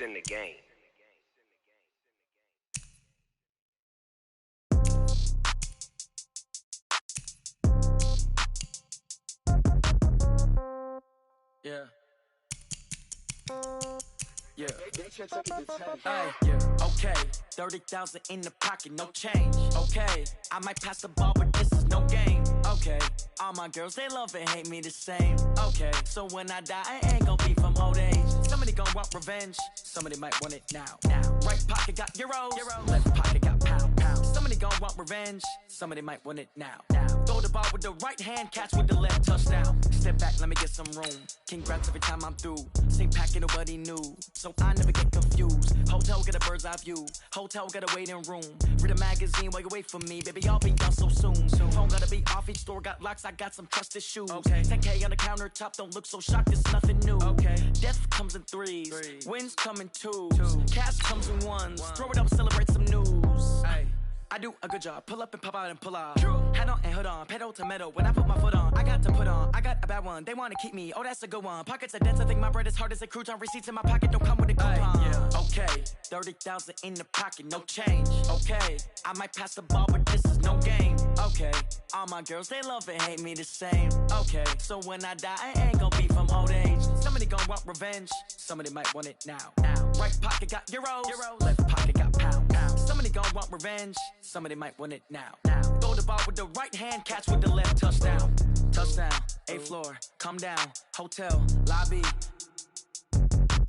in the game. Yeah. Yeah. Hey, yeah. Okay. 30,000 in the pocket, no change. Okay. I might pass the ball, but this is no game. Okay. All my girls, they love and hate me the same. Okay. So when I die, I ain't gon' be from old age. Somebody gon' want revenge. Somebody might want it now. Right pocket got euros. Left pocket got pound. Somebody gon' want revenge. Somebody might want it now. Throw the ball with the right hand, catch with the left, touchdown. Step back, let me get some room. Congrats every time I'm through. Same packet, nobody knew, so I never get confused. Hotel get a bird's eye view. Hotel got a waiting room. Read a magazine while you wait for me, baby. I'll be done so soon. Phone gotta be off, each store got locks. I got some trusted shoes. Okay. 10K on the countertop, don't look so shocked. It's nothing new. Okay. Death comes in threes. Wins come in twos. Cash comes in ones. Throw it up, celebrate some news. Ay. I do a good job, pull up and pop out and pull out. Head on and hood on, pedal to metal. When I put my foot on, I got to put on. I got a bad one, they wanna keep me. Oh, that's a good one. Pockets are dense, I think my bread is hard as a crouton. Receipts in my pocket don't come with a coupon. Yeah. Okay, 30,000 in the pocket, no change. Okay, I might pass the ball, but this is no game. Okay, all my girls, they love and hate me the same. Okay, so when I die, I ain't gon' be from old age. Somebody gon' want revenge. Somebody might want it now. Right pocket got euros. Left pocket got pound. Somebody gon' want revenge. Somebody might want it now. Throw the ball with the right hand, catch with the left, touchdown. Touchdown, 8th floor, come down. Hotel, lobby.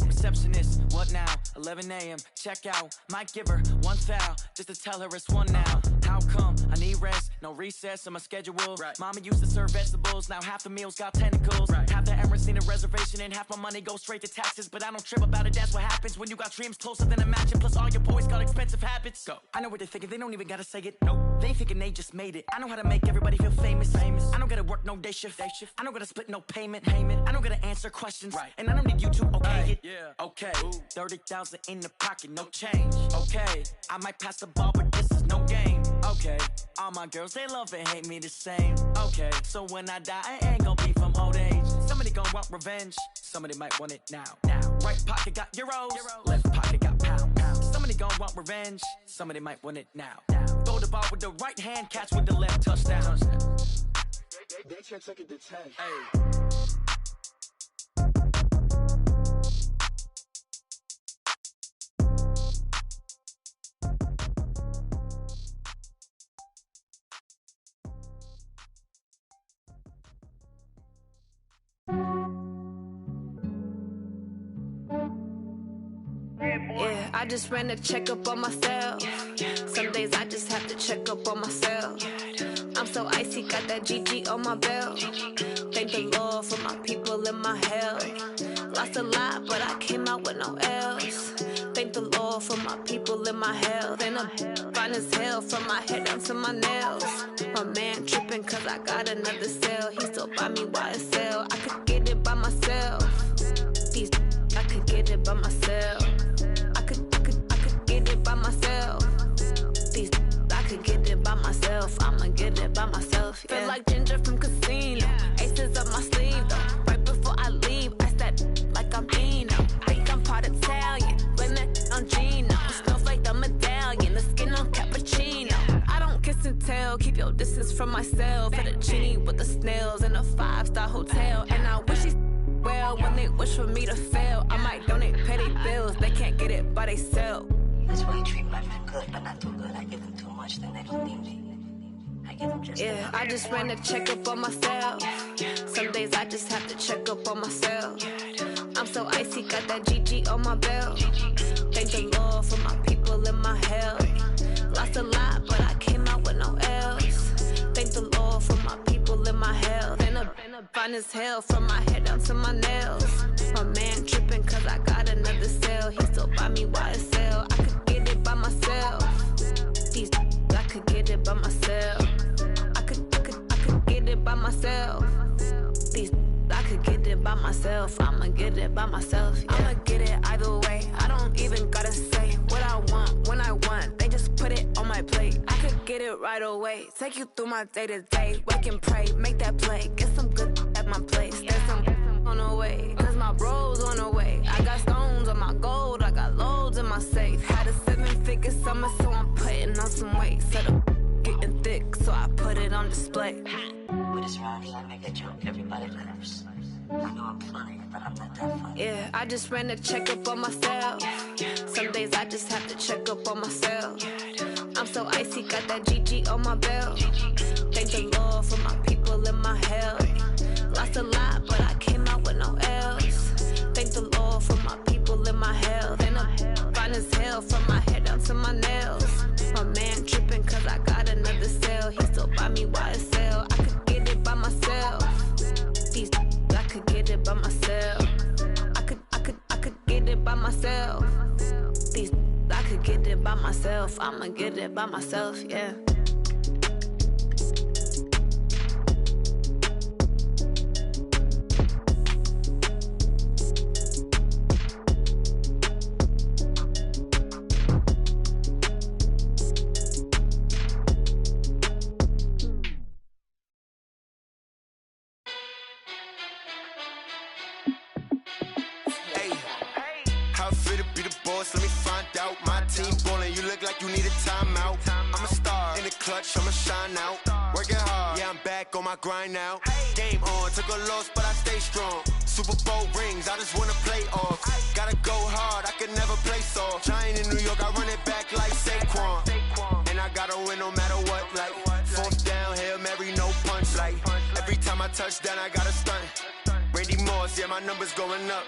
Receptionist, what now? 11 a.m., check out. Might give her one foul, just to tell her it's one now. How come? I need rest, no recess in my schedule. Right. Mama used to serve vegetables, now half the meals got tentacles. Right. Half the Emirates need a reservation and half my money goes straight to taxes. But I don't trip about it, that's what happens when you got dreams closer than a mansion. Plus all your boys got expensive habits. Go. I know what they're thinking, they don't even gotta say it. Nope. They thinking they just made it. I know how to make everybody feel famous. I don't gotta work no day shift. I don't gotta split no payment. I don't gotta answer questions. Right. And I don't need you to okay it. Yeah. Okay, 30,000 in the pocket, no change. Okay, I might pass the ball, but this is no game. Okay, all my girls, they love and hate me the same. Okay, so when I die, I ain't gon' be from old age. Somebody gon' want revenge. Somebody might want it now. Right pocket got euros. Left pocket got pound. Somebody gon' want revenge. Somebody might want it now. Throw the ball with the right hand, catch with the left, touchdown. They can't take it to 10. Hey. Yeah, I just ran a checkup on myself. Some days I just have to check up on myself. I'm so icy, got that GG on my belt. Thank the Lord for my people in my health. Lost a lot, but I came out with no L's. Thank the Lord for my people in my health. And I'm fine as hell from my head down to my nails. My man tripping cause I got another cell. He still buy me YSL. I could get it by myself. These I could get it by myself. I could get it by myself. These I could get it by myself. I'ma get it by myself. Yeah. Feel like Ginger from Casino. Aces up my sleeve though. Right before I leave, I step like I'm Dino. Think I'm part Italian, blame that on Gino. Smells like the medallion, the skin on cappuccino. I don't kiss and tell, keep your distance from myself. Fettuccine with the snails in a 5-star hotel. And I wish he's well when they wish for me to fail. I might donate petty bills, they can't get it by themselves. That's why you treat my friend good, but not too good. I give them too much, then they don't need me. I give them just yeah, I just ran a checkup on myself. Some days I just have to check up on myself. I'm so icy, got that GG on my belt. Thank the Lord for my people in my health. Lost a lot, but I came out with no L's. Thank the Lord for my people in my health. And I'm fine as hell from my head down to my nails. My man tripping cause I got another cell. He still buy me YSL. I could get it by myself. These I could get it by myself. I could get it by myself. These I could get it by myself. I'ma get it by myself. Yeah. I'ma get it either way. I don't even gotta say what I want when I want. They just put it on my plate. I could get it right away. Take you through my day to day. Wake and pray, make that play. Get some good at my place. There's some on the way, cause my bros on the way. I got stones on my gold. I got my safe. Had a 7-figure summer, so I'm putting on some weight. Said I'm getting thick, so I put it on display. With this round here, I make a joke, everybody laughs. I know I'm funny, but I'm not that funny. Yeah, I just ran a checkup on myself. Some days I just have to check up on myself. I'm so icy, got that GG on my belt. Thank the Lord for my people in my health. Lost a lot, but I came out with no L's. Thank the Lord for my people in my health. And I'm fine as hell from my head down to my nails. My man tripping cause I got another cell. He still buy me YSL. I could get it by myself. These I could get it by myself. I could get it by myself. These I could get it by myself. I'ma get it by myself, yeah. Let me find out. My team ballin', you look like you need a timeout. I'm a star in the clutch, I'ma shine out. Working hard, yeah, I'm back on my grind now. Game on, took a loss, but I stay strong. Super Bowl rings, I just wanna play off. Gotta go hard, I could never play soft. Giant in New York, I run it back like Saquon. And I gotta win no matter what, like fourth down, Hail Mary, no punch. Like every time I touch down, I gotta stunt. Randy Moss, yeah, my numbers going up.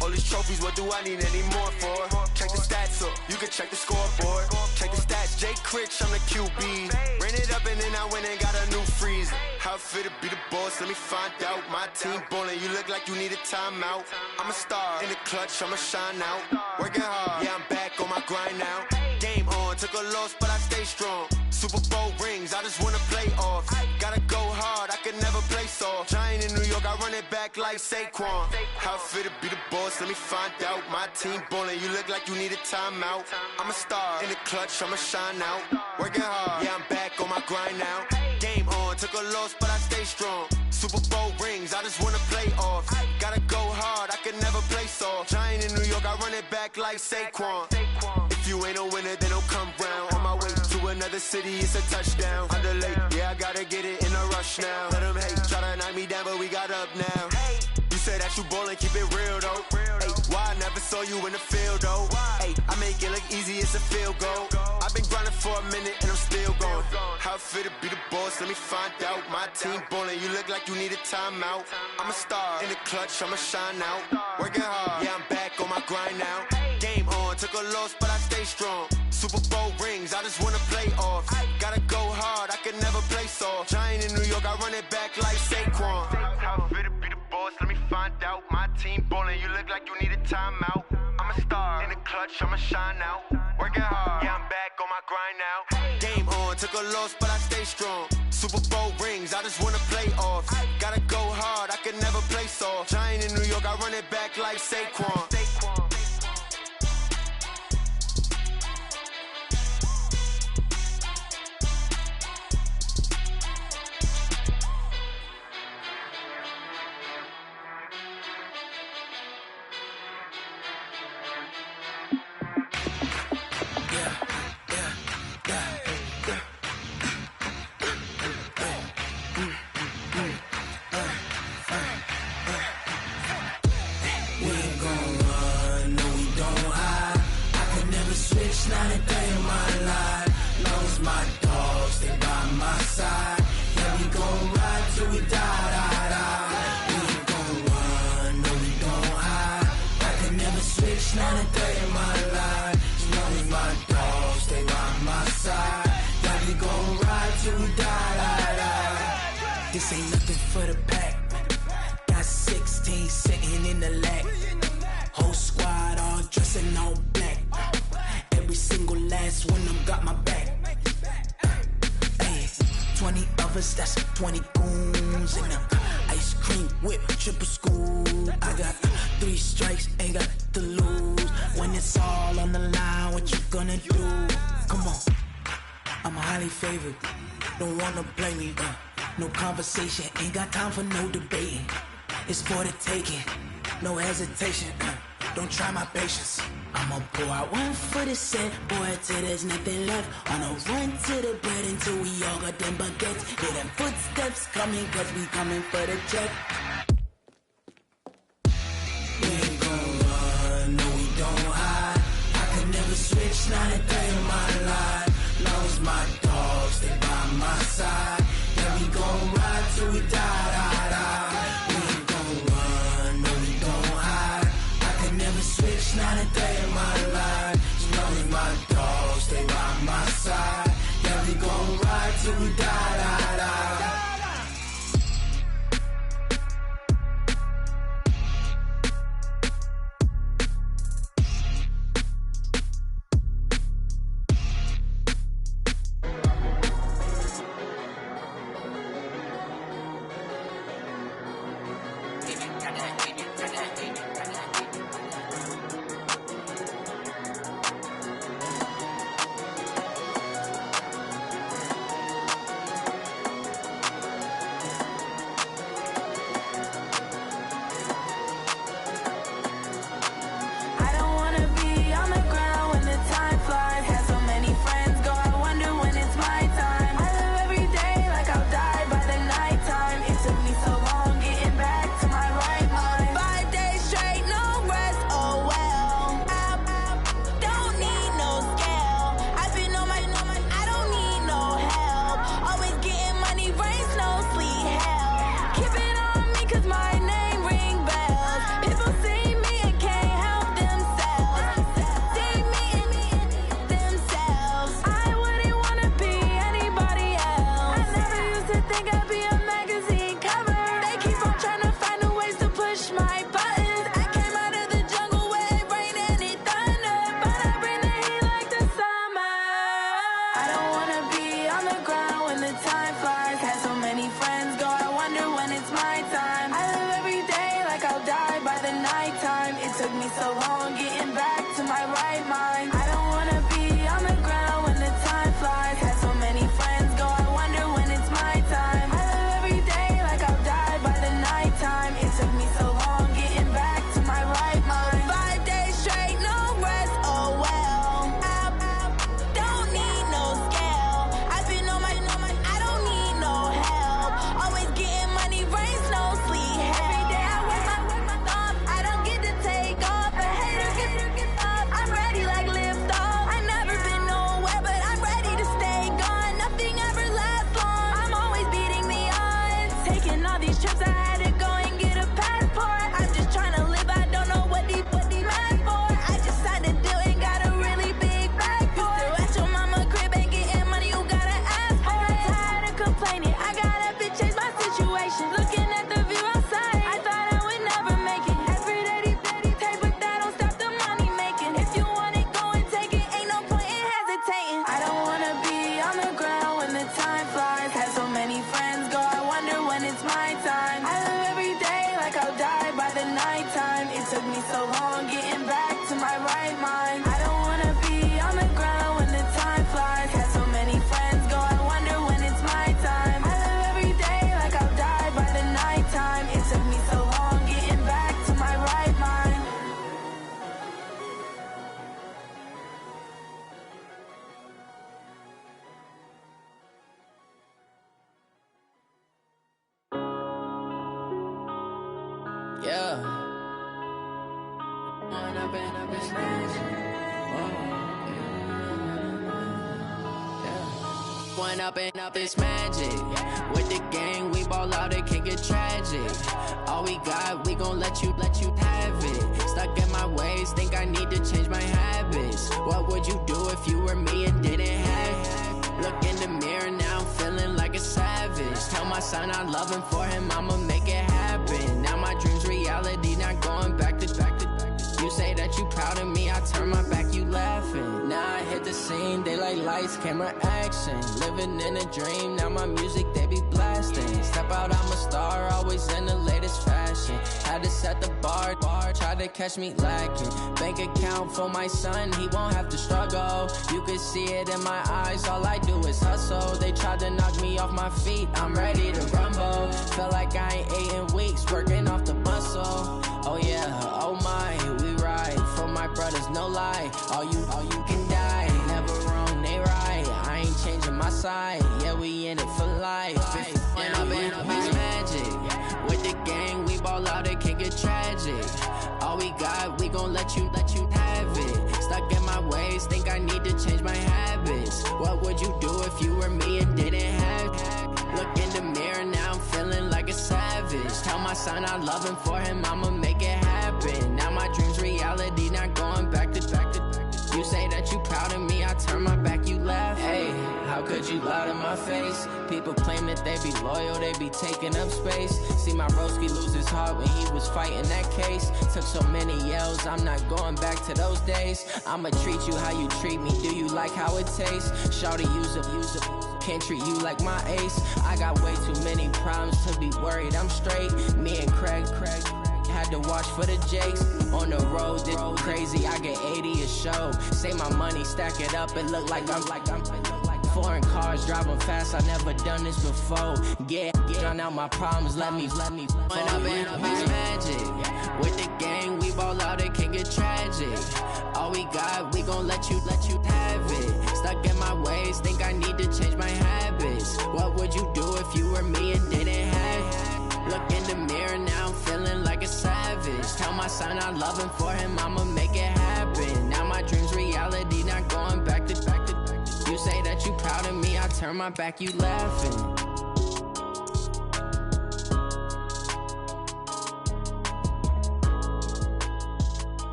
All these trophies, what do I need any more for? Check the stats up, you can check the scoreboard. Check the stats, Jay Critch, I'm the QB. Ran it up and then I went and got a new freeze. How it fit to be the boss, let me find out. My team ballin', you look like you need a timeout. I'm a star in the clutch, I'ma shine out. Working hard, yeah, I'm back on my grind now. Game on, took a loss, but I stay strong. Super Bowl rings, I just wanna play off. Gotta go hard, I could never play soft. Giant in New York, I run it back like Saquon. How it fit to be the boss, let me find out. My team ballin', you look like you need a timeout. I'm a star in the clutch, I'ma shine out. Working hard, yeah, I'm back on my grind now. Game on, took a loss, but I stay strong. Super Bowl rings, I just wanna play off. Gotta go hard, I could never play soft. Giant in New York, I run it back like Saquon. If you ain't a winner, then don't come round. On my way to another city, it's a touchdown. Underlay, yeah, I gotta get it in a rush now. Let them hate, try to knock me down, but we got up now. You say that you ballin', keep it real though. Hey, why I never saw you in the field though? Hey, I make it look easy, it's a field goal. I've been grinding for a minute and I'm still going. How it fit to be the boss, let me find out. My team ballin', you look like you need a timeout. I'm a star in the clutch, I'ma shine out. Working hard, yeah, I'm back on my grind now. Game on, took a loss, but I stay strong. Super Bowl rings, I just wanna play off. Gotta go hard, I could never play soft. Giant in New York, I run it back like Saquon. How it fit to be the boss, let me find out. My team ballin', you look like you need a timeout. I'm a star in the clutch, I'ma shine out. Working hard, yeah, I'm back on my grind now. Game on, took a loss, but I stay strong. Super Bowl rings, I just wanna play off. Gotta go hard, I could never play soft. Giant in New York, I run it back like Saquon. Not a day in my life. Long as my dogs stay by my side. Yeah, we gon' ride till we die. We ain't gon' run, no, we gon' hide. I can never switch, not a day in my life. As long as my dogs stay by my side. Yeah, we gon' ride till we die. This ain't nothing for the pack. Got 16 sitting in the lag. Whole squad all dressing all black. Every single last one of them got my back. Ay, 20 of us, that's 20 goons in the ice cream whip, triple scoop. I got 3 strikes, ain't got to lose. When it's all on the line, what you gonna do? Come on, I'm highly favored. Don't wanna blame me. No conversation, ain't got time for no debating. It's for the taking, no hesitation. Don't try my patience. I'ma pour out one for the set, boy, till there's nothing left. On a run to the bread until we all got them baguettes. Hear them footsteps coming, cause we coming for the check. We ain't gon' run, no we don't hide. I could never switch, not a day in my life. Long as my dogs stay by my side. Yeah, we gon' ride till we die, die, die. We ain't gon' run, no we don't hide. I could never switch, not a day in my life. As long as my dogs stay by my side. Yeah, we gon' ride till we die, die, die. Up this magic. With the gang, we ball out, it can get tragic. All we got, we gon' let you have it. Stuck in my ways, think I need to change my habits. What would you do if you were me and didn't have it? Look in the mirror now, I'm feeling like a savage. Tell my son I love him, for him I'ma make it happen. Now my dream's reality, not going back to back. You say that you proud of me, I turn my back, you laughing. Now I hit the scene, they like lights, camera, action. Living in a dream, now my music, they be blasting. Step out, I'm a star, always in the latest fashion. Had to set the bar, try to catch me lacking. Bank account for my son, he won't have to struggle. You can see it in my eyes, all I do is hustle. They tried to knock me off my feet, I'm ready to rumble. Felt like I ain't ate in weeks, working off the muscle. Oh yeah, oh my, we ride for my brother. world is no lie. All you can die. Never wrong, they right. I ain't changing my side. Yeah, we in it for life. And I've been magic. With the gang, we ball out, it can get tragic. All we got, we gon' let you have it. Stuck in my ways, think I need to change my habits. What would you do if you were me and didn't have it? Look in the mirror, now I'm feeling like a savage. Tell my son I love him, for him I'ma make it happen. Now my dream's reality, not going back to. You say that you proud of me, I turn my back, you laugh. Hey, how could you lie to my face? People claim that they be loyal, they be taking up space. See my broski lose his heart when he was fighting that case. Took so many yells, I'm not going back to those days. I'ma treat you how you treat me, do you like how it tastes? Shawty, use up, can't treat you like my ace. I got way too many problems to be worried, I'm straight. Me and Craig had to watch for the Jakes. On the road, this crazy, I get 80 a show. Say my money, stack it up, it look like I'm foreign cars, driving fast, I never done this before. Get drown out my problems, let me When I've been magic. With the gang, we ball out, it can get tragic. All we got, we gon' let you have it. Stuck in my ways, think I need to change my habits. What would you do if you were me and didn't have it? Look in the mirror, now I'm feeling like a savage. Tell my son I love him, for him I'ma make it happen. Now my dream's reality, not going back to. You say that you proud of me, I turn my back, you laughing.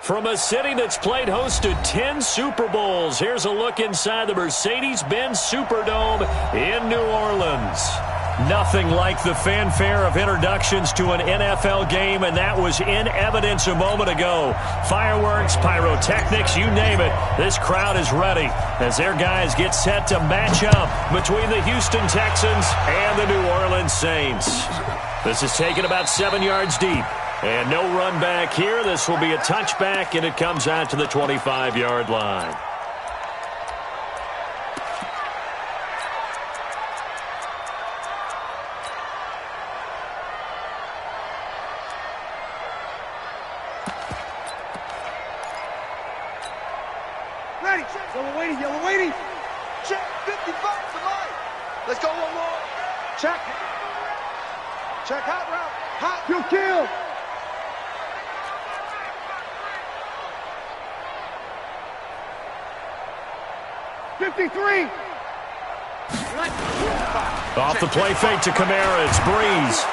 From a city that's played host to 10 Super Bowls, here's a look inside the Mercedes-Benz Superdome in New Orleans. Nothing like the fanfare of introductions to an NFL game, and that was in evidence a moment ago. Fireworks, pyrotechnics, you name it. This crowd is ready as their guys get set to match up between the Houston Texans and the New Orleans Saints. This is taken about 7 yards deep. And no run back here. This will be a touchback, and it comes out to the 25-yard line. Ready. Yellow waiting. Check. 55 to line. Let's go one more. Check. Check hot route. Hot. You kill. 53. Off the play fake to Kamara, it's Breeze.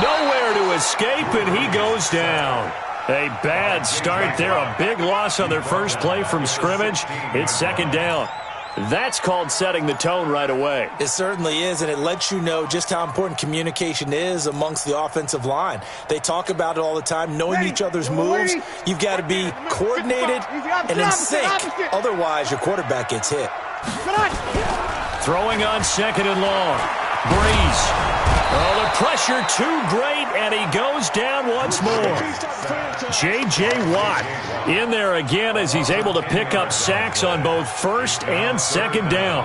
Nowhere to escape, and he goes down. A bad start there, a big loss on their first play from scrimmage. It's second down. That's called setting the tone right away. It certainly is, and it lets you know just how important communication is amongst the offensive line. They talk about it all the time, knowing each other's moves. You've got to be coordinated and in sync. Otherwise, your quarterback gets hit. Throwing on second and long. Breeze. Oh, the pressure too great, and he goes down once more. J.J. Watt in there again as he's able to pick up sacks on both first and second down.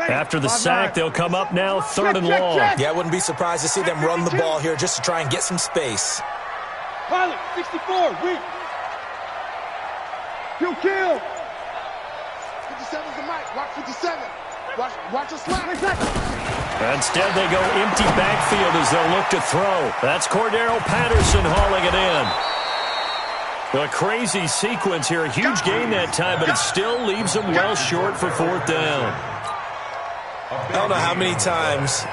After the sack, they'll come up now, third and long. Yeah, I wouldn't be surprised to see them run the ball here just to try and get some space. Pilot, 64, weak. You kill. 57's the mic. Watch 57. Watch your slap. Instead, they go empty backfield as they'll look to throw. That's Cordero Patterson hauling it in. A crazy sequence here. A huge gain that time, but it still leaves them well short for 4th down. I don't know how many times,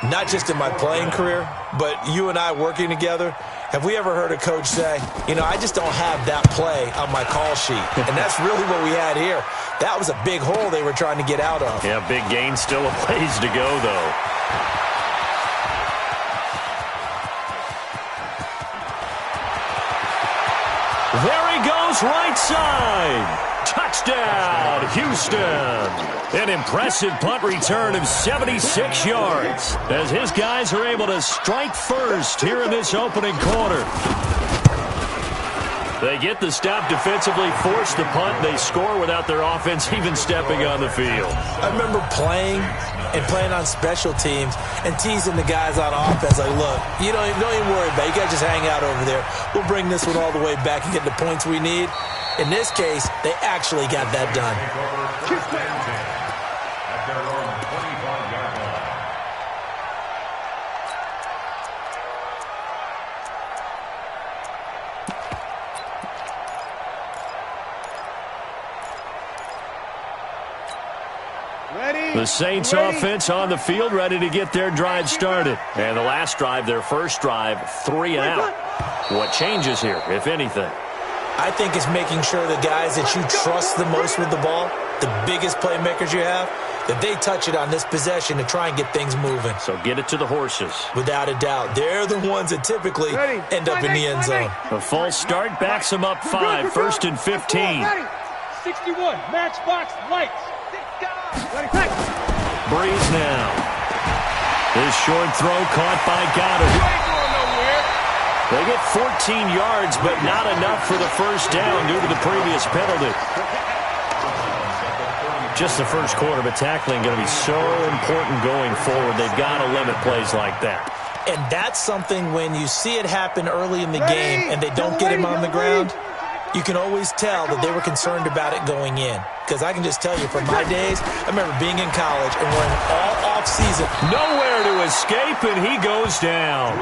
not just in my playing career, but you and I working together, have we ever heard a coach say, you know, I just don't have that play on my call sheet. And that's really what we had here. That was a big hole they were trying to get out of. Yeah, big gain, still a ways to go, though. There he goes, right side. Touchdown, Houston. An impressive punt return of 76 yards as his guys are able to strike first here in this opening quarter. They get the stop defensively, force the punt, they score without their offense even stepping on the field. I remember playing on special teams and teasing the guys on offense like, look, you don't even worry about it. You guys just hang out over there. We'll bring this one all the way back and get the points we need. In this case, they actually got that done. The Saints offense on the field, ready to get their drive started. And the last drive, their first drive, 3 and out. What changes here, if anything? I think it's making sure the guys that you trust the most with the ball, the biggest playmakers you have, that they touch it on this possession to try and get things moving. So get it to the horses. Without a doubt. They're the ones that typically end up in the end zone. A false start backs them up 5, 1st and 15. 61, matchbox lights. Breeze now. This short throw caught by Goddard. They get 14 yards, but not enough for the first down due to the previous penalty. Just the first quarter, but tackling going to be so important going forward. They've got to limit plays like that. And that's something when you see it happen early in the game and they don't get him on the ground, you can always tell that they were concerned about it going in. Because I can just tell you from my days, I remember being in college and we're in all off-season. Nowhere to escape, and he goes down.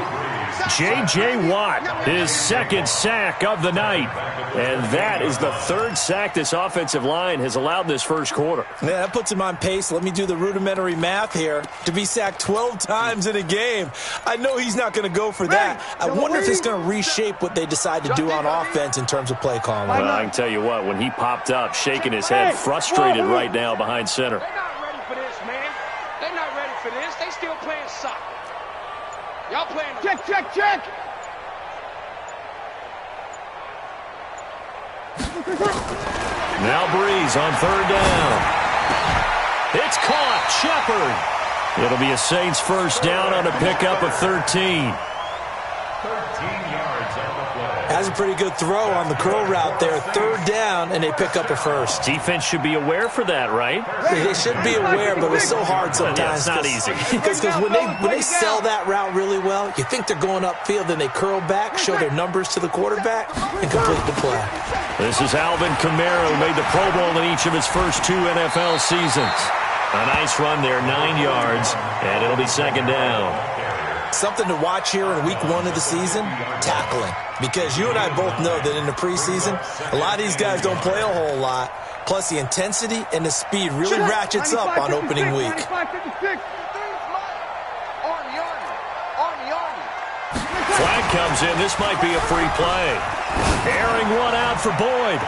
J.J. Watt, his 2nd sack of the night. And that is the 3rd sack this offensive line has allowed this first quarter. Yeah, that puts him on pace. Let me do the rudimentary math here. To be sacked 12 times in a game, I know he's not going to go for that. I wonder if it's going to reshape what they decide to do on offense in terms of play calling. Well, I can tell you what, when he popped up, shaking his head, frustrated right now behind center. They're not ready for this, man. They're not ready for this. They still playing soccer. Y'all playing check. Now Breeze on 3rd down. It's caught. Shepard. It'll be a Saints first down on a pickup of 13. 13 yards on the play. Has a pretty good throw on the curl route there. 3rd down, and they pick up a first. Defense should be aware for that, right? They should be aware, but it's so hard sometimes. Yeah, it's not easy. Because when they sell that route really well, you think they're going upfield, then they curl back, show their numbers to the quarterback, and complete the play. This is Alvin Kamara, who made the Pro Bowl in each of his first 2 NFL seasons. A nice run there, 9 yards, and it'll be 2nd down. Something to watch here in week 1 of the season, tackling. Because you and I both know that in the preseason, a lot of these guys don't play a whole lot. Plus, the intensity and the speed really ratchets up on opening week. Flag comes in. This might be a free play. Airing one out for Boyd.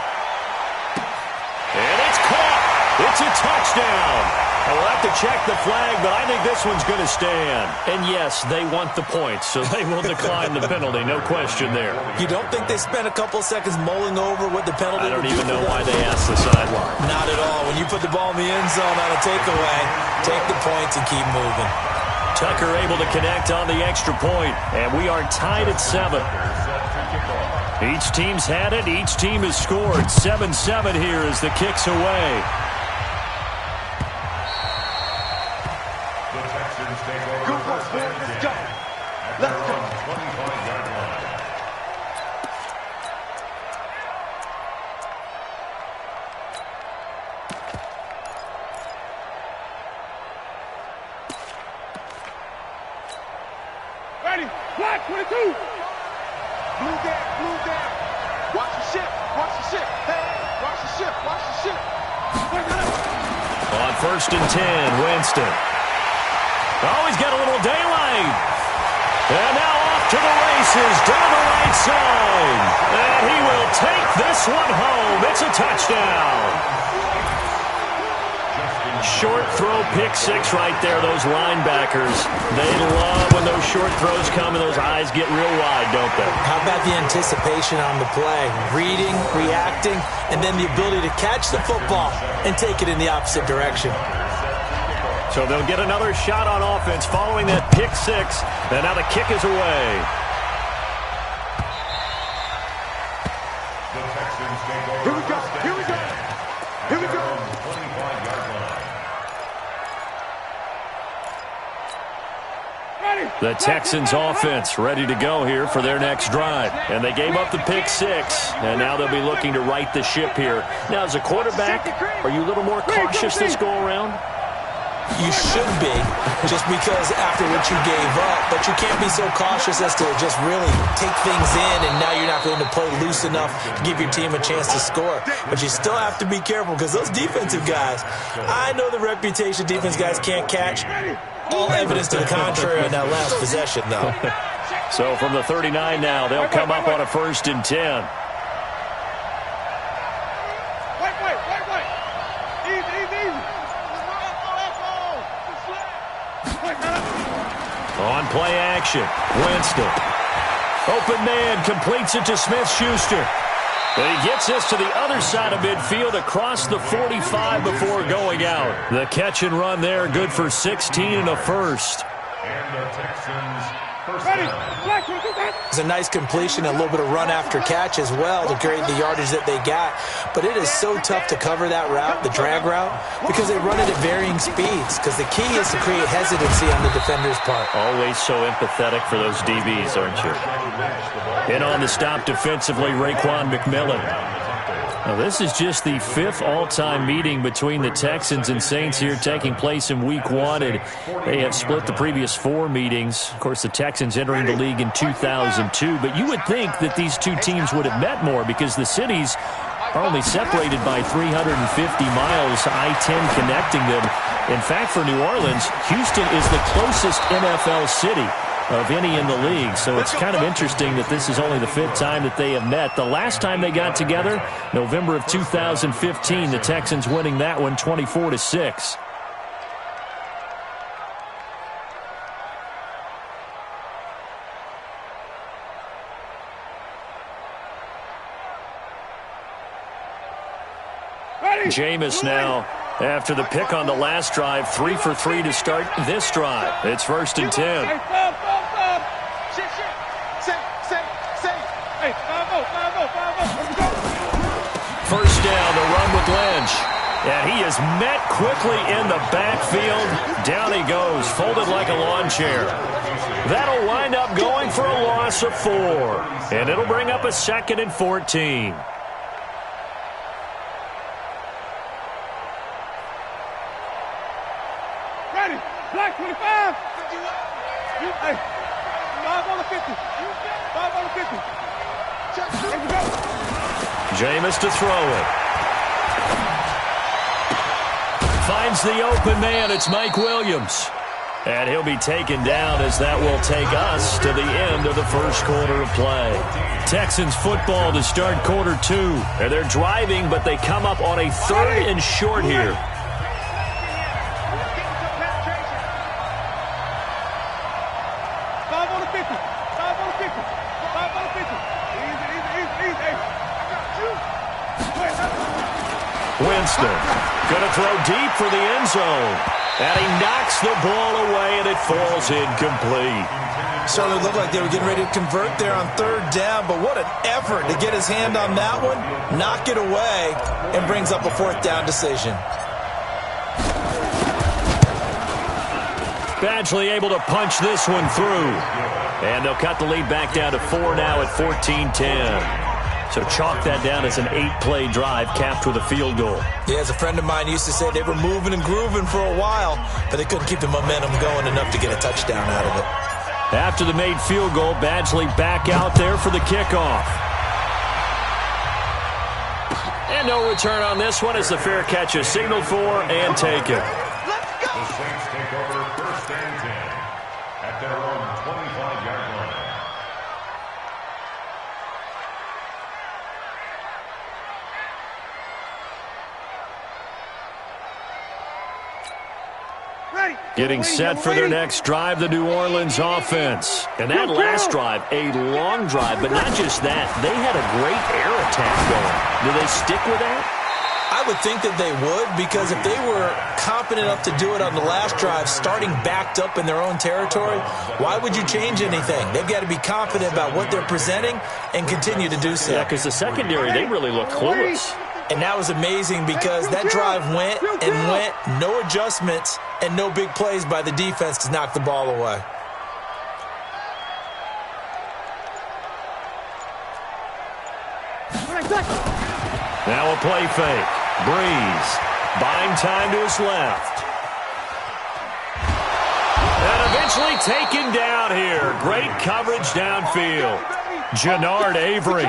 And it's caught. It's a touchdown. We'll have to check the flag, but I think this one's going to stand. And yes, they want the points, so they will decline the penalty. No question there. You don't think they spent a couple seconds mulling over what the penalty would do? I don't even know why they asked the sideline. Not at all. When you put the ball in the end zone on a takeaway, take the points and keep moving. Tucker able to connect on the extra point, and we are tied at 7. Each team's had it. Each team has scored. 7-7 here as the kick's away. Ready? Black 22. Blue down, blue down. Watch the ship, watch the ship. Hey, watch the ship, watch the ship. On 1st and 10, Winston. Oh, he's got a little daylight. And now off to the races down the right side. And he will take this one home. It's a touchdown. Short throw, pick six right there. Those linebackers, they love when those short throws come and those eyes get real wide, don't they? How about the anticipation on the play? Reading, reacting, and then the ability to catch the football and take it in the opposite direction. So they'll get another shot on offense following that pick six. And now the kick is away. Here we go, here we go, here we go. The Texans offense ready to go here for their next drive. And they gave up the pick six, and now they'll be looking to right the ship here. Now, as a quarterback, are you a little more cautious this go-around? You should be, just because after what you gave up. But you can't be so cautious as to just really take things in, and now you're not going to play loose enough to give your team a chance to score. But you still have to be careful, because those defensive guys, I know the reputation defense guys can't catch. All evidence to the contrary in that last possession, though. So from the 39 now, they'll come up on a 1st and 10. On play action, Winston. Open man, completes it to Smith-Schuster. But he gets this to the other side of midfield across the 45 before going out. The catch and run there, good for 16 and a first. And the Texans first down. It's a nice completion, a little bit of run after catch as well to create the yardage that they got. But it is so tough to cover that route, the drag route, because they run it at varying speeds. Because the key is to create hesitancy on the defender's part. Always so empathetic for those DBs, aren't you? And on the stop defensively, Raekwon McMillan. Now, this is just the 5th all-time meeting between the Texans and Saints here taking place in Week 1. And they have split the previous 4 meetings. Of course, the Texans entering the league in 2002. But you would think that these two teams would have met more because the cities are only separated by 350 miles, I-10 connecting them. In fact, for New Orleans, Houston is the closest NFL city of any in the league. So it's kind of interesting that this is only the 5th time that they have met. The last time they got together, November of 2015, the Texans winning that one 24-6. Jameis now, after the pick on the last drive, 3 for 3 to start this drive. It's 1st and 10. First down, the run with Lynch. And he is met quickly in the backfield. Down he goes, folded like a lawn chair. That'll wind up going for a loss of 4. And it'll bring up a 2nd and 14. Black 25. Hey, 5 on the 50. 5 on the 50. Jameis to throw it. Finds the open man. It's Mike Williams. And he'll be taken down as that will take us to the end of the first quarter of play. Texans football to start quarter 2. And they're driving, but they come up on a 3rd and short here. Winston going to throw deep for the end zone. And he knocks the ball away, and it falls incomplete. Certainly looked like they were getting ready to convert there on 3rd down, but what an effort to get his hand on that one, knock it away, and brings up a 4th down decision. Badgley able to punch this one through. And they'll cut the lead back down to 4 now at 14-10. So chalk that down as an 8-play drive capped with a field goal. Yeah, as a friend of mine used to say, they were moving and grooving for a while, but they couldn't keep the momentum going enough to get a touchdown out of it. After the made field goal, Badgley back out there for the kickoff. And no return on this one as the fair catch is signaled for and taken. The Saints take over 1st and 10 at their own 25-yard line. Getting set for their next drive, the New Orleans offense. And that last drive, a long drive, but not just that. They had a great air attack going. Do they stick with that? I would think that they would, because if they were competent enough to do it on the last drive, starting backed up in their own territory, why would you change anything? They've got to be confident about what they're presenting and continue to do so. Yeah, because the secondary, they really look clueless. And that was amazing because that drive went and went, no adjustments and no big plays by the defense to knock the ball away. Now a play fake. Breeze buying time to his left. And eventually taken down here. Great coverage downfield. Jannard Avery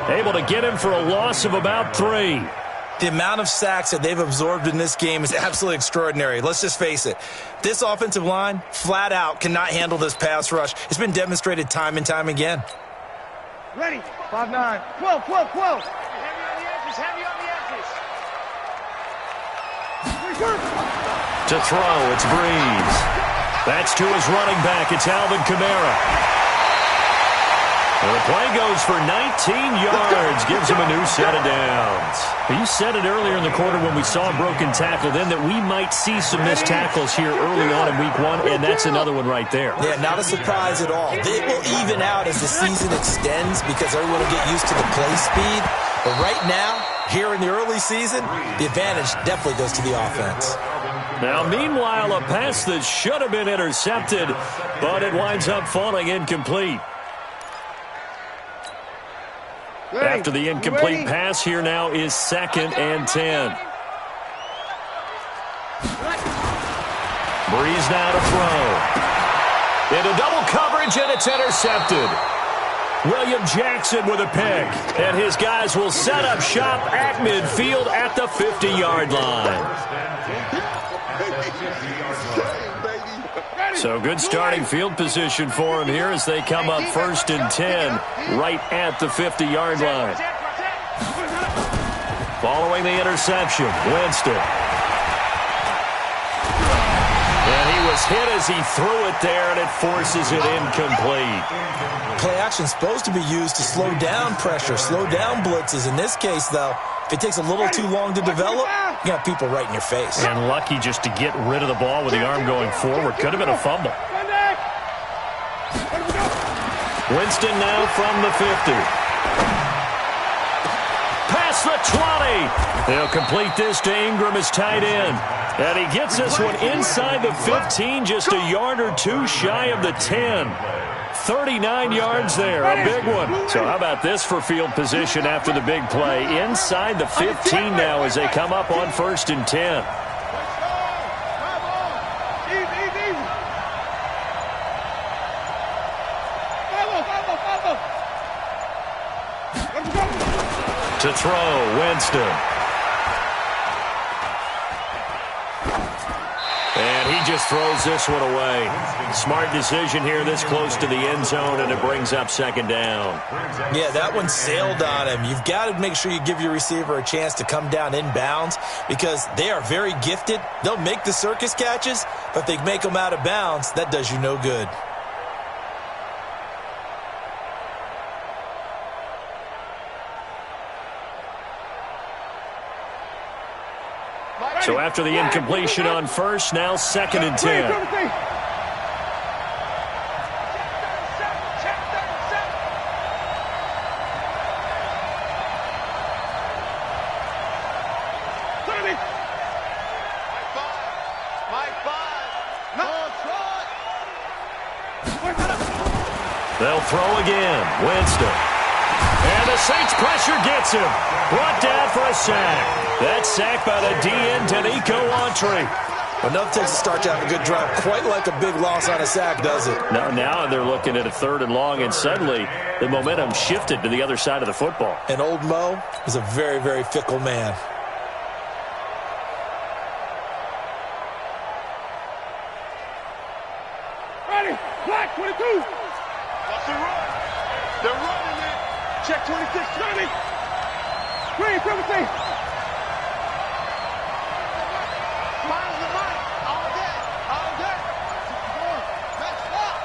able to get him for a loss of about 3. The amount of sacks that they've absorbed in this game is absolutely extraordinary. Let's just face it. This offensive line, flat out, cannot handle this pass rush. It's been demonstrated time and time again. Ready. 5-9. 12. Heavy on the edges. To throw, it's Breeze. That's to his running back. It's Alvin Kamara. And the play goes for 19 yards, gives him a new set of downs. You said it earlier in the quarter when we saw a broken tackle then that we might see some missed tackles here early on in week 1, and that's another one right there. Yeah, not a surprise at all. It will even out as the season extends because everyone will get used to the play speed. But right now, here in the early season, the advantage definitely goes to the offense. Now, meanwhile, a pass that should have been intercepted, but it winds up falling incomplete. After the incomplete pass, here now is 2nd and 10. Breeze now to throw. Into double coverage, and it's intercepted. William Jackson with a pick. And his guys will set up shop at midfield at the 50-yard line. So good starting field position for him here as they come up 1st and 10 right at the 50-yard line. Following the interception, Winston. And he was hit as he threw it there, and it forces it incomplete. Play action is supposed to be used to slow down pressure, slow down blitzes. In this case, though, if it takes a little too long to develop, you got people right in your face. And lucky just to get rid of the ball with the arm going forward. Could have been a fumble. Winston now from the 50. Past the 20. They'll complete this to Ingram, his tight end. And he gets this one inside the 15, just a yard or 2 shy of the 10. 39 yards there, a big one. So how about this for field position after the big play? Inside the 15 now as they come up on 1st and 10. To throw, Winston. And he just throws this one away. Smart decision here this close to the end zone, and it brings up 2nd down. Yeah, that one sailed on him. You've got to make sure you give your receiver a chance to come down inbounds because they are very gifted. They'll make the circus catches, but if they make them out of bounds, that does you no good. So after the incompletion on 1st, now 2nd and 10. They'll throw again. Winston. And the Saints pressure gets him. Brought down for a sack. That sack by the DN, Danico Autry. But nothing takes a start to have a good drive, quite like a big loss on a sack, does it? No, now they're looking at a 3rd and long, and suddenly the momentum shifted to the other side of the football. And old Mo is a very, very fickle man. Ready, black 22. That's the run. They're running it. Check 26, Johnny. Green, 17. Miles the mic. All day. All day. Let's stop.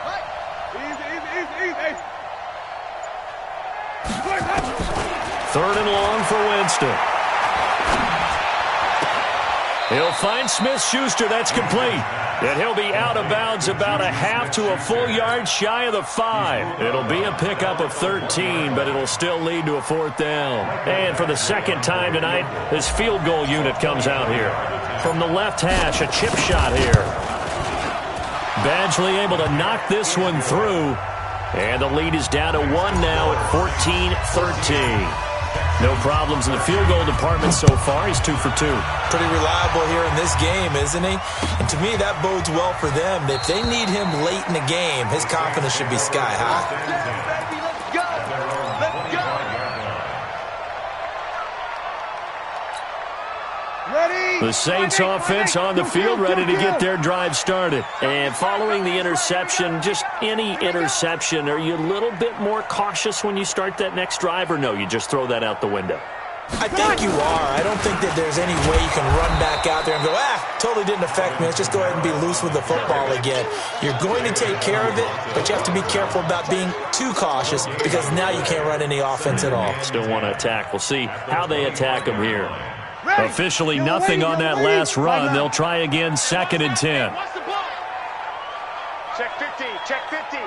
Right. Easy. 3rd and long for Winston. He'll find Smith-Schuster. That's complete. And he'll be out of bounds about a half to a full yard shy of the 5. It'll be a pickup of 13, but it'll still lead to a 4th down. And for the 2nd time tonight, his field goal unit comes out here. From the left hash, a chip shot here. Badgley able to knock this one through. And the lead is down to 1 now at 14-13. No problems in the field goal department so far. He's 2 for 2. Pretty reliable here in this game, isn't he? And to me, that bodes well for them. If they need him late in the game, his confidence should be sky high. Let's go. Ready? The Saints offense on the field, ready to get their drive started. And following the interception, just any interception, are you a little bit more cautious when you start that next drive, or no, you just throw that out the window? I think you are. I don't think that there's any way you can run back out there and go, totally didn't affect me. Let's just go ahead and be loose with the football again. You're going to take care of it, but you have to be careful about being too cautious because now you can't run any offense at all. Still want to attack. We'll see how they attack them here. Officially nothing on that last run. They'll try again, 2nd and 10. Check 50, check 50.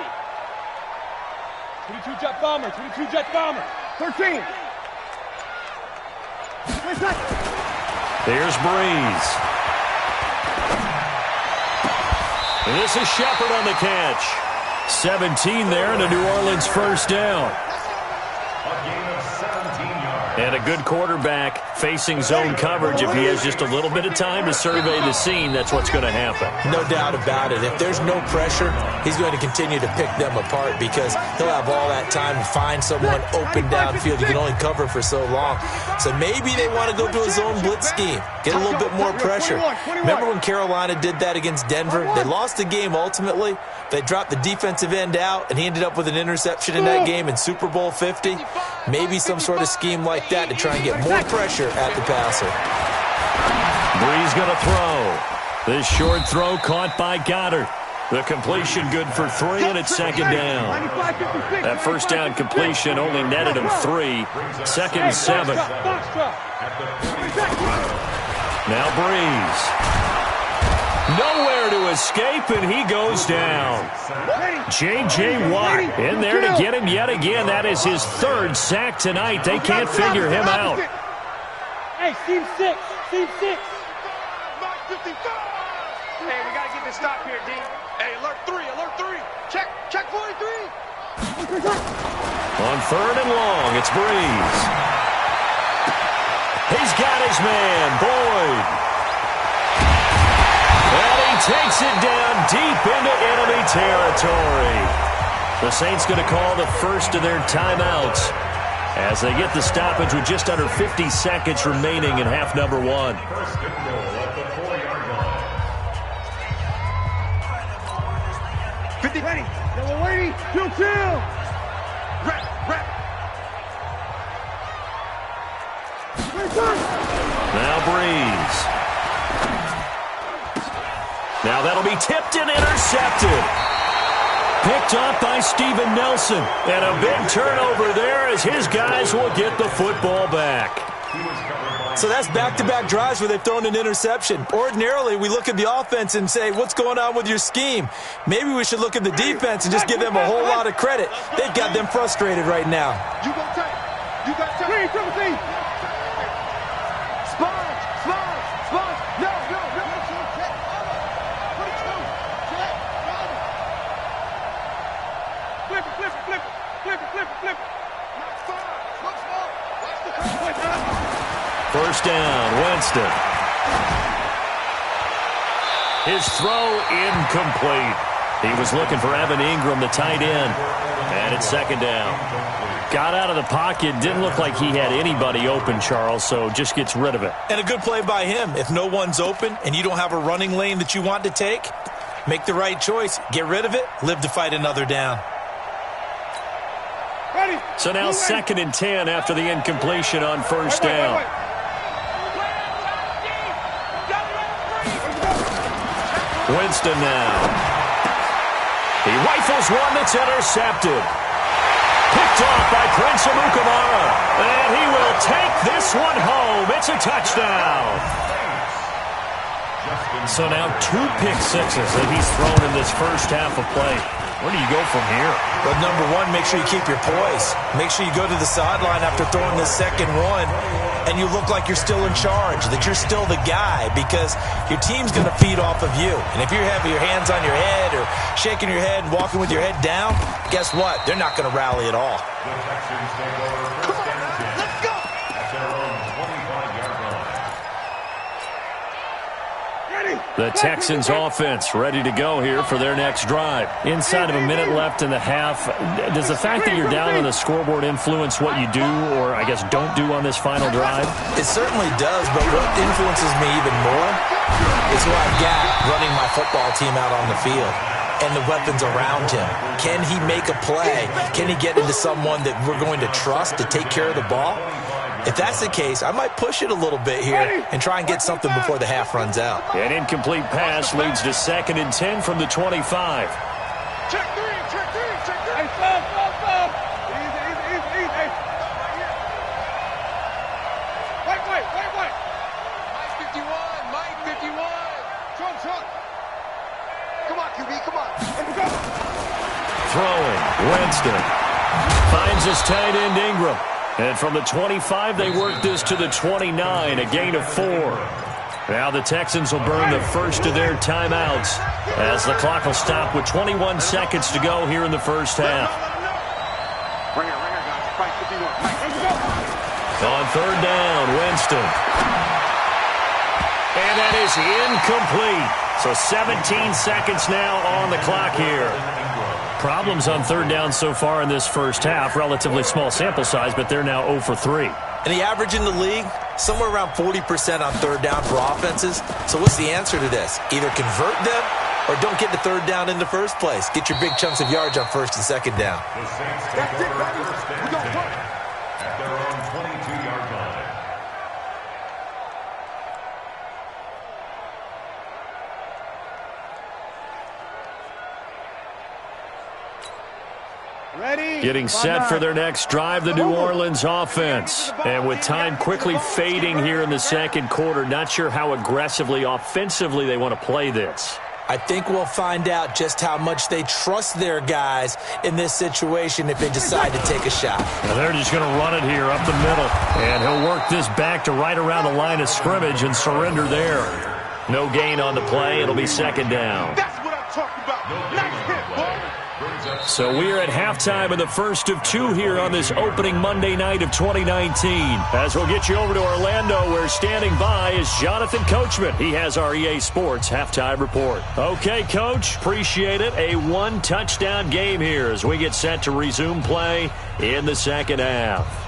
22 jet bomber, 22 jet bomber. 13. There's Breeze. And this is Shepard on the catch. 17 there and a New Orleans 1st down. And a good quarterback facing zone coverage. If he has just a little bit of time to survey the scene, that's what's going to happen. No doubt about it. If there's no pressure, he's going to continue to pick them apart because he'll have all that time to find someone open downfield. He can only cover for so long. So maybe they want to go to a zone blitz scheme, get a little bit more pressure. Remember when Carolina did that against Denver? They lost the game ultimately. They dropped the defensive end out, and he ended up with an interception in that game in Super Bowl 50. Maybe some sort of scheme like that to try and get more pressure at the passer. Breeze going to throw. This short throw caught by Goddard. The completion good for 3, and it's 2nd down. That 1st down completion only netted him 3. 2nd and 7. Now Breeze. Nowhere to escape, and he goes down. J.J. Watt in there to get him yet again. That is his 3rd sack tonight. They can't figure him out. Hey, Team 6. Team 6. Hey, we got to get this stop here, D. Hey, alert 3. Alert 3. Check 43. On 3rd and long, it's Breeze. He's got his man, Boyd. And he takes it down deep into enemy territory. The Saints going to call the first of their timeouts as they get the stoppage with just under 50 seconds remaining in half number 1. First and goal at the 4-yard line. 50 ready. Yellow waiting. Chill. Rep. Now Breeze. Now that'll be tipped and intercepted. Picked off by Steven Nelson. And a big turnover there as his guys will get the football back. So that's back-to-back drives where they've thrown an interception. Ordinarily, we look at the offense and say, what's going on with your scheme? Maybe we should look at the defense and just give them a whole lot of credit. They've got them frustrated right now. You got time. You got time. Sponge. No. Flip. First down, Winston. His throw incomplete. He was looking for Evan Ingram, the tight end. And it's second down. Got out of the pocket. Didn't look like he had anybody open, Charles, so just gets rid of it. And a good play by him. If no one's open and you don't have a running lane that you want to take, make the right choice. Get rid of it. Live to fight another down. Ready. So now 2nd and 10 after the incompletion on first down. Winston now. He rifles one that's intercepted. Picked off by Prince Amukamara. And he will take this one home. It's a touchdown. So now 2 pick sixes that he's thrown in this first half of play. Where do you go from here? But number one, make sure you keep your poise. Make sure you go to the sideline after throwing this second one, and you look like you're still in charge, that you're still the guy, because your team's going to feed off of you. And if you're having your hands on your head or shaking your head and walking with your head down, guess what? They're not going to rally at all. The Texans take over first and 10 at their own 25-yard line. The Texans offense ready to go here for their next drive. Inside of a minute left in the half, does the fact that you're down on the scoreboard influence what you do, or I guess don't do on this final drive? It certainly does, but what influences me even more is who I've got running my football team out on the field and the weapons around him. Can he make a play? Can he get into someone that we're going to trust to take care of the ball? If that's the case, I might push it a little bit here and try and get something before the half runs out. An incomplete pass leads to 2nd and 10 from the 25. Check 3, check 3, check 3. Hey, stop. Easy. Hey. Wait. Mike 51. Trump. Come on, QB, come on. Let's go. Throwing, Winston. Finds his tight end, Ingram. And from the 25, they work this to the 29, a gain of 4. Now the Texans will burn the first of their timeouts as the clock will stop with 21 seconds to go here in the first half. Ringer, guys. Fight 51. Let's go. On 3rd down, Winston. And that is incomplete. So 17 seconds now on the clock here. Problems on 3rd down so far in this first half. Relatively small sample size, but they're now 0 for 3. And the average in the league, somewhere around 40% on 3rd down for offenses. So what's the answer to this? Either convert them or don't get to 3rd down in the first place. Get your big chunks of yards on 1st and 2nd down. The Saints take over first and 10 at their own 22-yard line. Ready? Getting set for their next drive, the New Orleans offense. And with time quickly fading here in the second quarter, not sure how aggressively, offensively they want to play this. I think we'll find out just how much they trust their guys in this situation if they decide to take a shot. And they're just going to run it here up the middle. And he'll work this back to right around the line of scrimmage and surrender there. No gain on the play. It'll be 2nd down. That's what I'm talking about. Nice hit, boy. So we are at halftime of the first of 2 here on this opening Monday night of 2019. As we'll get you over to Orlando, where standing by is Jonathan Coachman. He has our EA Sports halftime report. Okay, Coach, appreciate it. A 1-touchdown game here as we get set to resume play in the second half.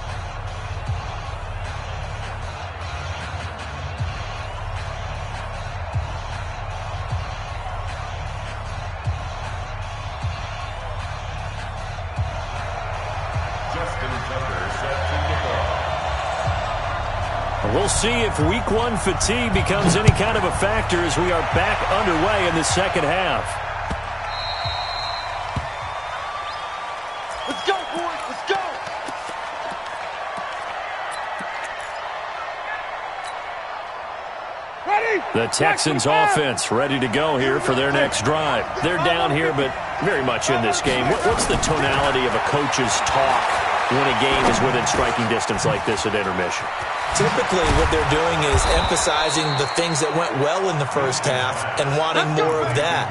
We'll see if week 1 fatigue becomes any kind of a factor as we are back underway in the second half. Let's go, boys. Let's go. Ready? The Texans offense ready to go here for their next drive. They're down here, but very much in this game. What's the tonality of a coach's talk when a game is within striking distance like this at intermission? Typically, what they're doing is emphasizing the things that went well in the first half and wanting more of that.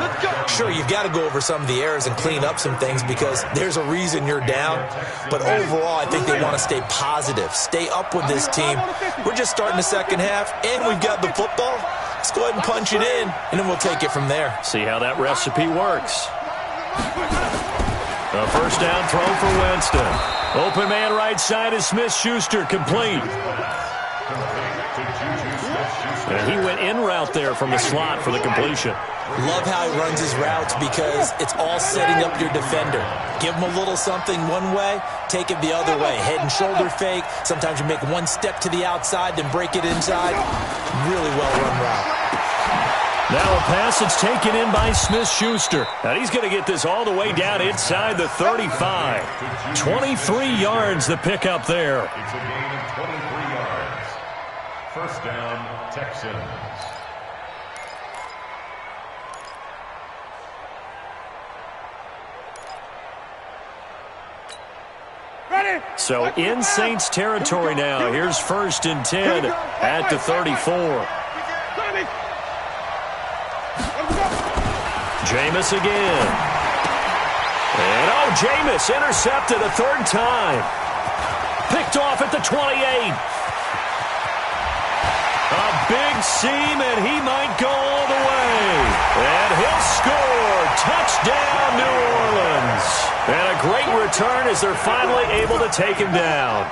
Sure, you've got to go over some of the errors and clean up some things because there's a reason you're down. But overall, I think they want to stay positive, stay up with this team. We're just starting the second half, and we've got the football. Let's go ahead and punch it in, and then we'll take it from there. See how that recipe works. A first down throw for Winston. Open man right side is Smith-Schuster, complete. And he went in route there from the slot for the completion. Love how he runs his routes because it's all setting up your defender. Give him a little something one way, take it the other way. Head and shoulder fake. Sometimes you make one step to the outside, then break it inside. Really well-run route. Now a pass that's taken in by Smith-Schuster. And he's going to get this all the way down inside the 35. 23 yards the pickup there. It's a gain of 23 yards. First down, Texans. So in Saints territory now. Here's 1st and 10 at the 34. Jameis again. And Jameis intercepted a 3rd time. Picked off at the 28. A big seam, and he might go all the way. And he'll score. Touchdown, New Orleans. And a great return as they're finally able to take him down.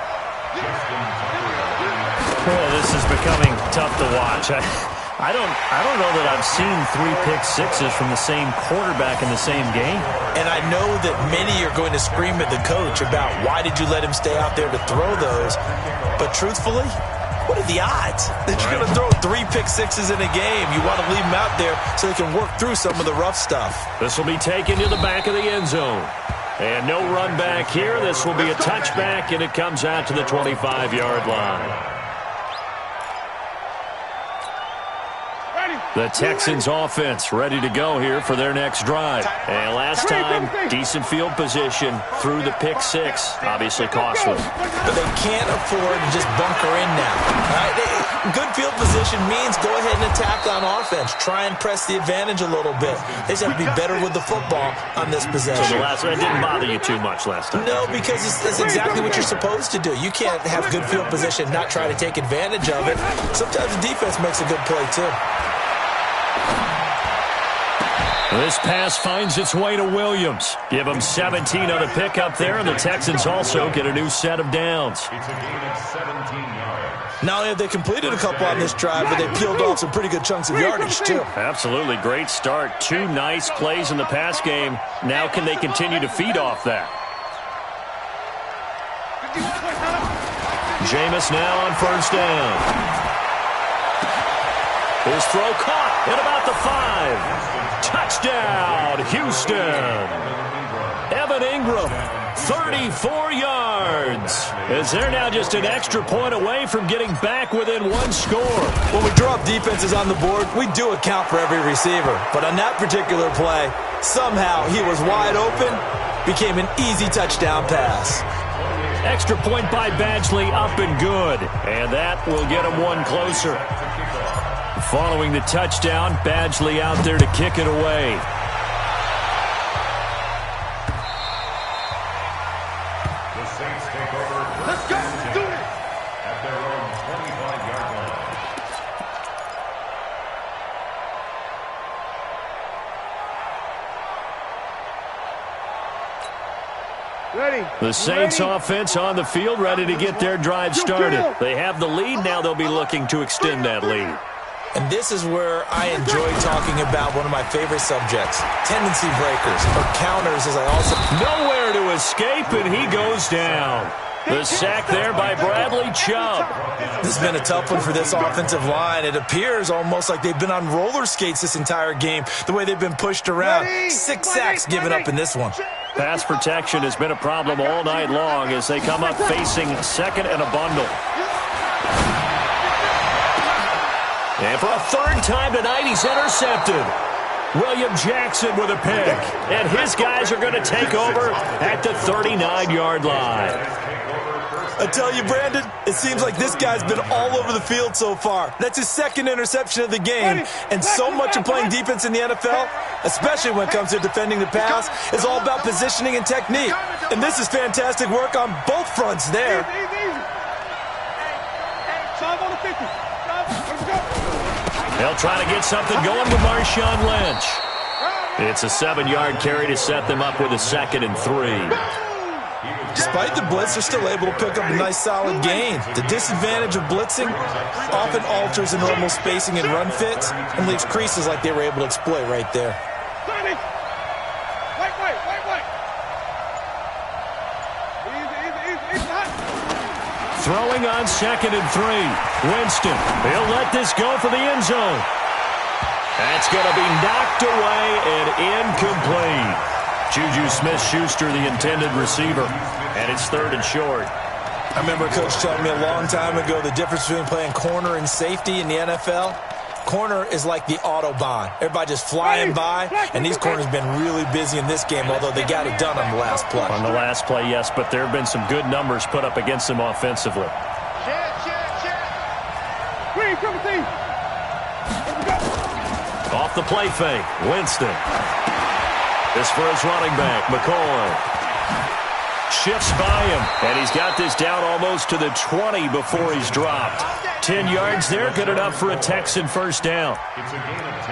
Oh, this is becoming tough to watch. I don't know that I've seen 3 pick sixes from the same quarterback in the same game. And I know that many are going to scream at the coach about why did you let him stay out there to throw those. But truthfully, what are the odds that you're going to throw 3 pick sixes in a game? You want to leave them out there so they can work through some of the rough stuff. This will be taken to the back of the end zone. And no run back here. This will be a touchback, and it comes out to the 25-yard line. The Texans offense ready to go here for their next drive. And last time, decent field position through the pick 6. Obviously costly. But they can't afford to just bunker in now. Right? Good field position means go ahead and attack on offense. Try and press the advantage a little bit. They just have to be better with the football on this possession. So the last one didn't bother you too much last time? No, because it's exactly what you're supposed to do. You can't have good field position and not try to take advantage of it. Sometimes the defense makes a good play, too. This pass finds its way to Williams. Give him 17 on the pickup there, and the Texans also get a new set of downs. It's a gain of 17 yards. Not only have they completed a couple on this drive, but they peeled off some pretty good chunks of yardage, too. Absolutely. Great start. 2 nice plays in the pass game. Now can they continue to feed off that? Jameis now on 1st down. His throw caught at about the 5. Touchdown, Houston. Evan Ingram, 34 yards. As they're now just an extra point away from getting back within 1 score. When we drop defenses on the board, we do account for every receiver. But on that particular play, somehow he was wide open, became an easy touchdown pass. Extra point by Badgley, up and good. And that will get him 1 closer. Following the touchdown, Badgley out there to kick it away. The Saints take over. Let's go. Do it. At their own 25-yard line. Ready. The Saints offense on the field, ready to get their drive started. They have the lead. Now they'll be looking to extend that lead. And this is where I enjoy talking about one of my favorite subjects, tendency breakers, or counters, as I also... Nowhere to escape, and he goes down. The sack there by Bradley Chubb. This has been a tough one for this offensive line. It appears almost like they've been on roller skates this entire game, the way they've been pushed around. 6 sacks given up in this one. Pass protection has been a problem all night long as they come up facing 2nd and a bundle. And for a 3rd time tonight, he's intercepted. William Jackson with a pick. And his guys are going to take over at the 39-yard line. I tell you, Brandon, it seems like this guy's been all over the field so far. That's his 2nd interception of the game. And so much of playing defense in the NFL, especially when it comes to defending the pass, is all about positioning and technique. And this is fantastic work on both fronts there. Easy. Hey, on the 50. Let's go. They'll try to get something going with Marshawn Lynch. It's a 7-yard carry to set them up with a 2nd and 3. Despite the blitz, they're still able to pick up a nice solid gain. The disadvantage of blitzing often alters the normal spacing and run fits and leaves creases like they were able to exploit right there. Wait. Easy. Throwing on 2nd and 3. Winston, he'll let this go for the end zone. That's going to be knocked away and incomplete. Juju Smith-Schuster, the intended receiver, and it's 3rd and short. I remember a coach telling me a long time ago the difference between playing corner and safety in the NFL. Corner is like the Autobahn. Everybody just flying by, and these corners have been really busy in this game, although they got it done on the last play. On the last play, yes, but there have been some good numbers put up against them offensively. Off the play fake, Winston. This for his running back, McCoy. Shifts by him, and he's got this down almost to the 20 before he's dropped. 10 yards there, good enough for a Texan first down. It's a gain of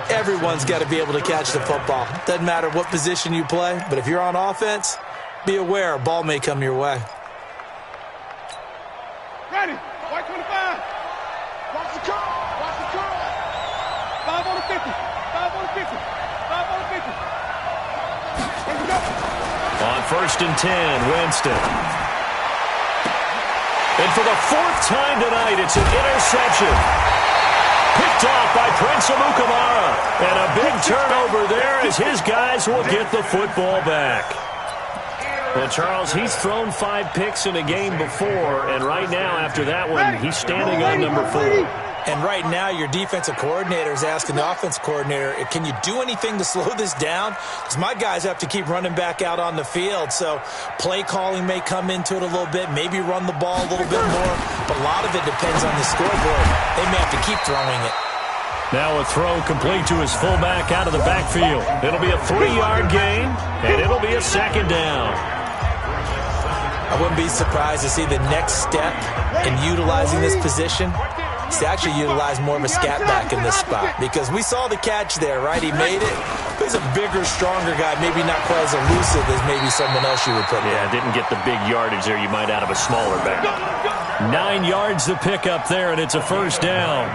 10. Everyone's got to be able to catch the football. Doesn't matter what position you play, but if you're on offense, be aware a ball may come your way. Ready. White 25. Watch the curl. 5 on the 50. 5 on the 50. 5 on the 50. Here we go. On 1st and 10, Winston. And for the 4th time tonight, it's an interception. Picked off by Prince Amukamara. And a big turnover there as his guys will get the football back. Well, Charles, he's thrown 5 picks in a game before, and right now, after that one, he's standing on number 4. And right now, your defensive coordinator is asking the offense coordinator, can you do anything to slow this down? Because my guys have to keep running back out on the field. So play calling may come into it a little bit, maybe run the ball a little bit more. But a lot of it depends on the scoreboard. They may have to keep throwing it. Now a throw complete to his fullback out of the backfield. It'll be a 3-yard gain, and it'll be a 2nd down. I wouldn't be surprised to see the next step in utilizing this position is to actually utilize more of a scat back in this spot, because we saw the catch there, right? He made it. He's a bigger, stronger guy, maybe not quite as elusive as maybe someone else you would put in. Yeah, didn't get the big yardage there you might out of a smaller back. 9 yards to pick up there, and it's a 1st down.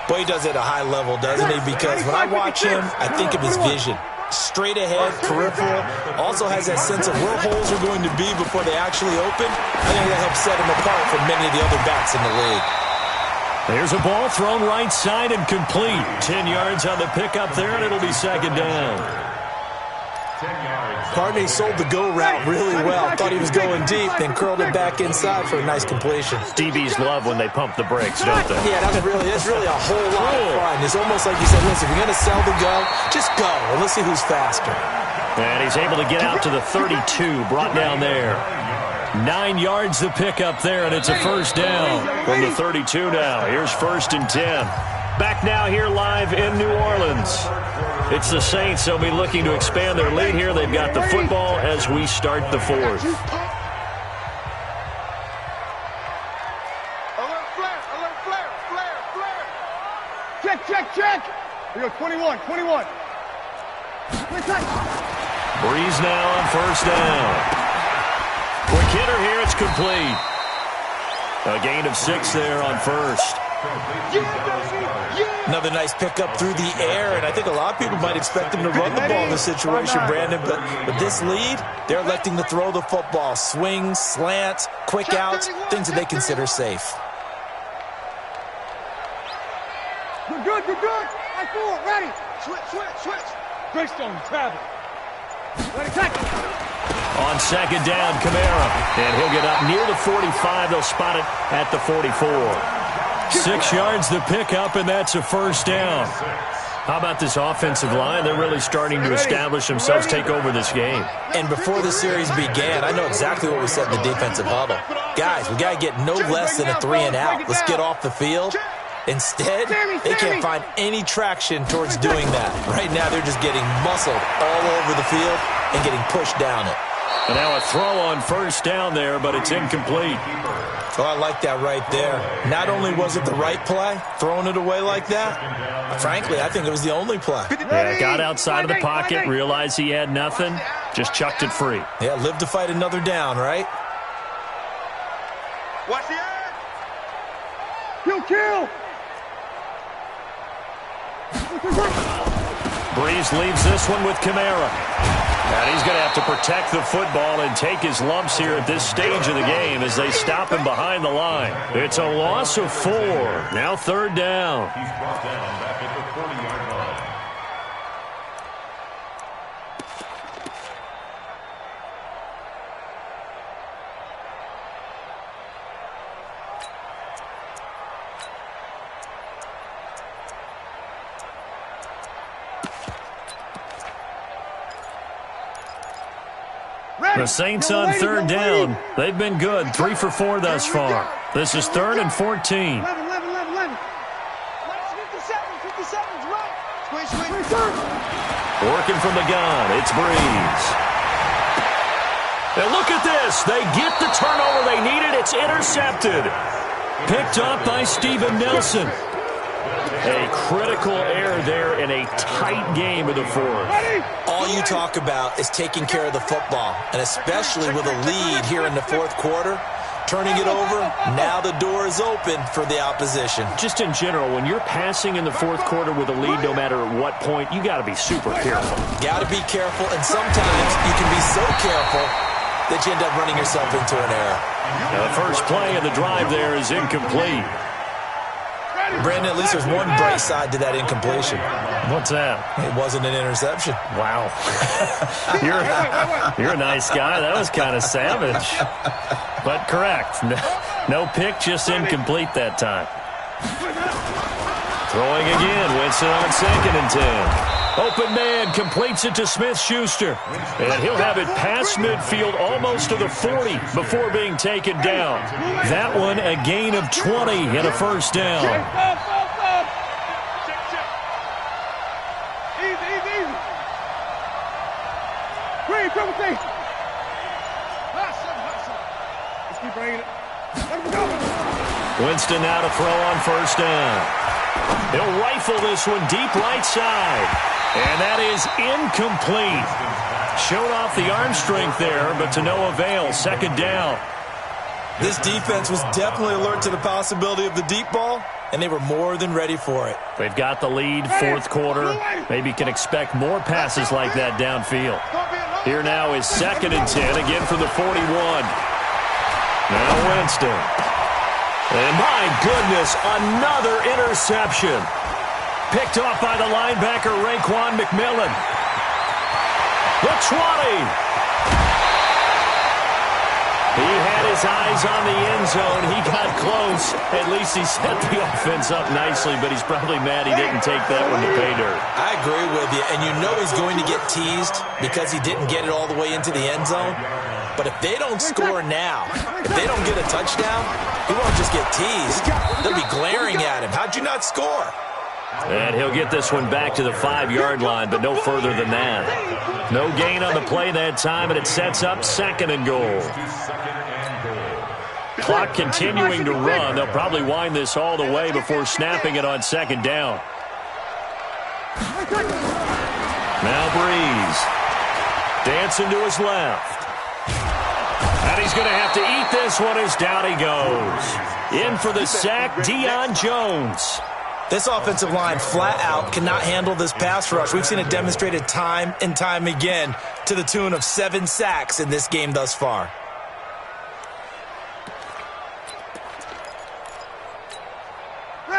Boy, he does it at a high level, doesn't he? Because when I watch him, I think of his vision. Straight ahead, peripheral, also has that sense of where holes are going to be before they actually open. I think that helps set him apart from many of the other backs in the league. There's a ball thrown right side and complete. 10 yards on the pickup there, and it'll be 2nd down. Pardney sold the go route really well. Thought he was going deep, then curled it back inside for a nice completion. DBs love when they pump the brakes, don't they? Yeah, that's really a whole lot of fun. It's almost like you said, listen, if you're going to sell the go, just go, and let's see who's faster. And he's able to get out to the 32, brought down there. 9 yards to pick up there, and it's a 1st down from the 32 now. Here's 1st and 10. Back now here live in New Orleans. It's the Saints. They'll be looking to expand their lead here. They've got the football as we start the 4th. Alert flare. Check. Here we go, 21. Breeze now on 1st down. Quick hitter here, it's complete. A gain of 6 there on 1st. Another nice pickup through the air, and I think a lot of people might expect him to run the ball in this situation, Brandon, but with this lead, they're electing to throw the football. Swings, slants, quick outs, things that they consider safe. You're good. I four, ready. Switch. Greystone, travel. Ready, tackle. On 2nd down, Kamara. And he'll get up near the 45. They'll spot it at the 44. 6 yards to pick up, and that's a 1st down. How about this offensive line? They're really starting to establish themselves, take over this game. And before the series began, I know exactly what we said in the defensive huddle. Guys, we got to get no less than a 3-and-out. Let's get off the field. Instead, they can't find any traction towards doing that. Right now, they're just getting muscled all over the field and getting pushed down it. And now a throw on first down there, but it's incomplete. Oh, I like that right there. Not only was it the right play, throwing it away like that, frankly, I think it was the only play. Yeah, got outside of the pocket, realized he had nothing, just chucked it free. Yeah, live to fight another down, right? Watch the edge. Kill. Breeze leaves this one with Kamara. And he's going to have to protect the football and take his lumps here at this stage of the game as they stop him behind the line. It's a loss of 4. Now third down. He's brought down back at the 40-yard line. The Saints on third down. They've been good. 3 for 4 thus far. This is 3rd and 14. 11. 57's right. Squeeze. Working from the gun. It's Breeze. And look at this. They get the turnover they needed. It's intercepted. Picked up by Steven Nelson. A critical error there in a tight game of the 4th. All you talk about is taking care of the football, and especially with a lead here in the 4th quarter, turning it over, now the door is open for the opposition. Just in general, when you're passing in the 4th quarter with a lead, no matter at what point, you got to be super careful. Got to be careful, and sometimes you can be so careful that you end up running yourself into an error. Now the first play of the drive there is incomplete. Brandon, at least there's one bright side to that incompletion. What's that? It wasn't an interception. Wow. You're a nice guy. That was kind of savage. But correct. No pick, just incomplete that time. Throwing again. Winston on 2nd and 10. Open man completes it to Smith-Schuster. And he'll have it past midfield almost to the 40 before being taken down. That one a gain of 20 and a first down. Easy. Green, double team. Let's keep bringing it. Let him go. Winston now to throw on first down. He'll rifle this one deep right side. And that is incomplete. Showed off the arm strength there, but to no avail. 2nd down. This defense was definitely alert to the possibility of the deep ball, and they were more than ready for it. They've got the lead, 4th quarter. Maybe can expect more passes like that downfield. Here now is 2nd and 10, again for the 41. Now Winston. And my goodness, another interception. Picked off by the linebacker, Raekwon McMillan. The 20. He had his eyes on the end zone. He got close. At least he set the offense up nicely, but he's probably mad he didn't take that one to pay dirt. I agree with you, and you know he's going to get teased because he didn't get it all the way into the end zone. But if they don't score now, if they don't get a touchdown, he won't just get teased. They'll be glaring at him. How'd you not score? And he'll get this one back to the 5-yard line, but no further than that. No gain on the play that time, and it sets up 2nd and goal. Clock continuing to run. They'll probably wind this all the way before snapping it on 2nd down. Now Breeze. Dancing to his left. And he's going to have to eat this one as down he goes. In for the sack, Deion Jones. This offensive line flat out cannot handle this pass rush. We've seen it demonstrated time and time again to the tune of 7 sacks in this game thus far.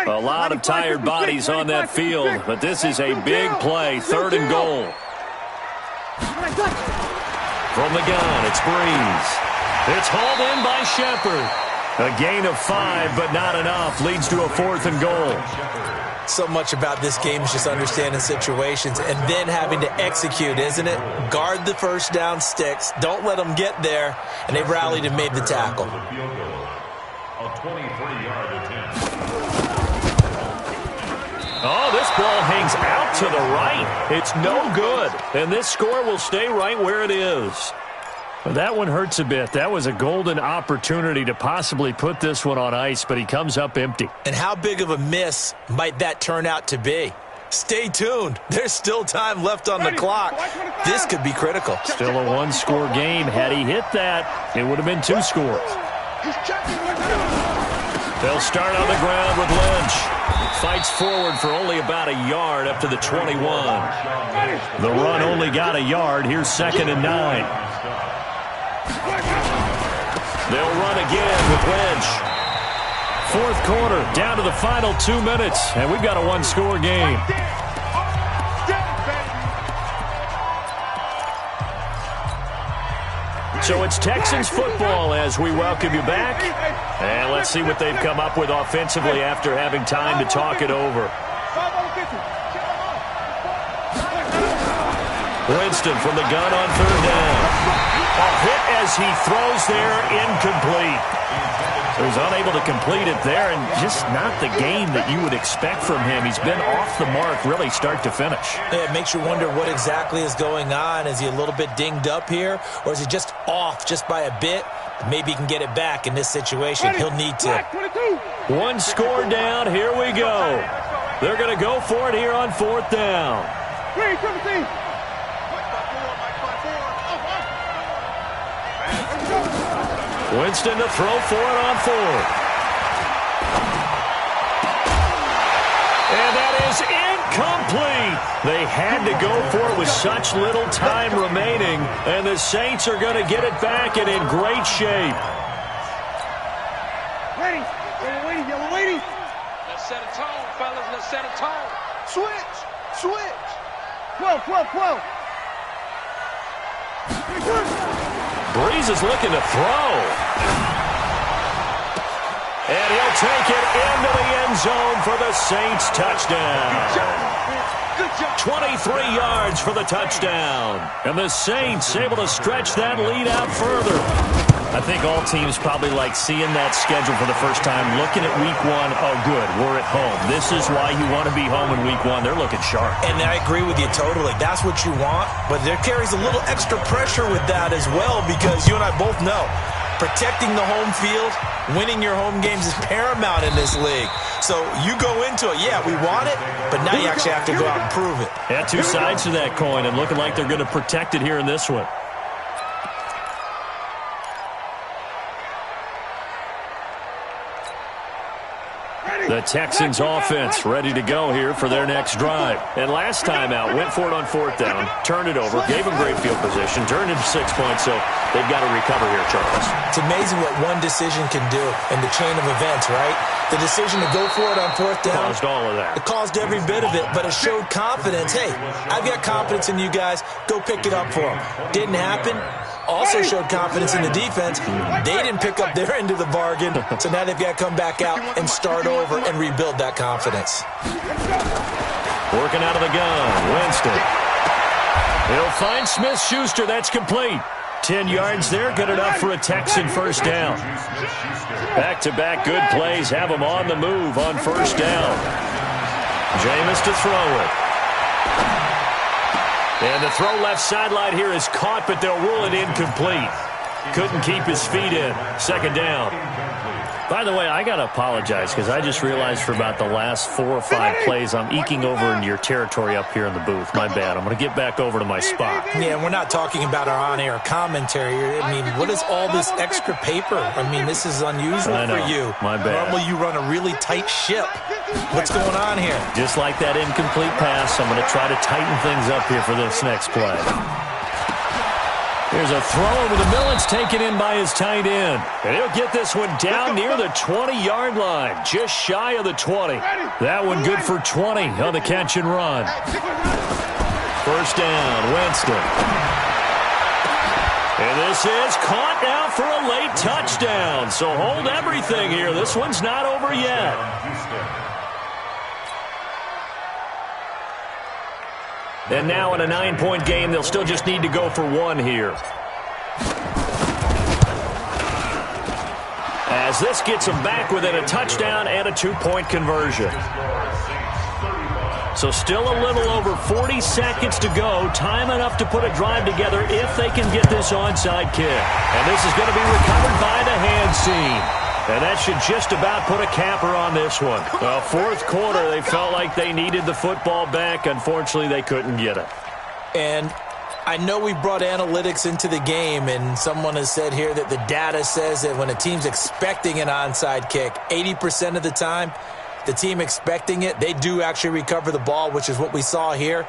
A lot of tired bodies on that field, but this is a big play, 3rd and goal. From the gun, it's Breeze. It's hauled in by Shepard. A gain of 5, but not enough. Leads to a 4th and goal. So much about this game is just understanding situations and then having to execute, isn't it? Guard the first down sticks. Don't let them get there. And they rallied and made the tackle. A 23-yard attempt. Oh, this ball hangs out to the right. It's no good. And this score will stay right where it is. Well, that one hurts a bit. That was a golden opportunity to possibly put this one on ice, but he comes up empty. And how big of a miss might that turn out to be? Stay tuned. There's still time left on the clock. This could be critical. Still a one-score game. Had he hit that, it would have been 2 scores. They'll start on the ground with Lynch. Fights forward for only about a yard up to the 21. The run only got a yard. Here's 2nd and 9. They'll run again with Lynch. 4th quarter, down to the final 2 minutes, and we've got a one-score game. So it's Texans football as we welcome you back. And let's see what they've come up with offensively after having time to talk it over. Winston from the gun on 3rd down. A hit as he throws there, incomplete. So he's unable to complete it there, and just not the game that you would expect from him. He's been off the mark really start to finish. Yeah, it makes you wonder what exactly is going on. Is he a little bit dinged up here, or is he just off just by a bit? Maybe he can get it back in this situation. He'll need to. 1 score down. Here we go. They're going to go for it here on 4th down. Winston to throw for it on 4th. And that is incomplete. They had to go for it with such little time remaining, and the Saints are going to get it back and in great shape. Ready. Yellow lady. Let's set a tone, fellas. Let's set a tone. Switch. 12. Breeze is looking to throw. And he'll take it into the end zone for the Saints touchdown. Good job. 23 yards for the touchdown. And the Saints able to stretch that lead out further. I think all teams probably like seeing that schedule for the first time, looking at week 1. Oh, good, we're at home. This is why you want to be home in week 1. They're looking sharp. And I agree with you totally. That's what you want, but there carries a little extra pressure with that as well, because you and I both know protecting the home field, winning your home games is paramount in this league. So you go into it, yeah, we want it, but now you actually have to go out and prove it. Yeah, 2 sides to that coin, and looking like they're going to protect it here in this one. The Texans offense ready to go here for their next drive. And last time out, went for it on 4th down, turned it over, gave them great field position, turned into 6 points, so they've got to recover here, Charles. It's amazing what one decision can do in the chain of events, right? The decision to go for it on 4th down. Caused all of that. It caused every bit of it, but it showed confidence. Hey, I've got confidence in you guys. Go pick it up for them. Didn't happen. Also showed confidence in the defense. They didn't pick up their end of the bargain, so now they've got to come back out and start over and rebuild that confidence. Working out of the gun, Winston. He'll find Smith-Schuster. That's complete. 10 yards there, good enough for a Texan first down. Back-to-back good plays have them on the move on 1st down. Jameis to throw it. And the throw left sideline here is caught, but they'll rule it incomplete. Couldn't keep his feet in. 2nd down. By the way, I got to apologize because I just realized for about the last 4 or 5 plays I'm eking over into your territory up here in the booth. My bad. I'm going to get back over to my spot. Yeah, we're not talking about our on-air commentary. I mean, what is all this extra paper? I mean, this is unusual for you. My bad. Normally you run a really tight ship. What's going on here? Just like that incomplete pass, I'm going to try to tighten things up here for this next play. Here's a throw over the middle. It's taken in by his tight end. And he'll get this one down near the 20-yard line, just shy of the 20. That one good for 20 on the catch and run. 1st down, Winston. And this is caught now for a late touchdown. So hold everything here. This one's not over yet. And now in a 9-point game, they'll still just need to go for 1 here. As this gets them back within a touchdown and a 2-point conversion. So still a little over 40 seconds to go. Time enough to put a drive together if they can get this onside kick. And this is going to be recovered by the hands team. And that should just about put a capper on this one. Well, fourth quarter, they felt like they needed the football back. Unfortunately, they couldn't get it. And I know we brought analytics into the game, and someone has said here that the data says that when a team's expecting an onside kick, 80% of the time, the team expecting it, they do actually recover the ball, which is what we saw here.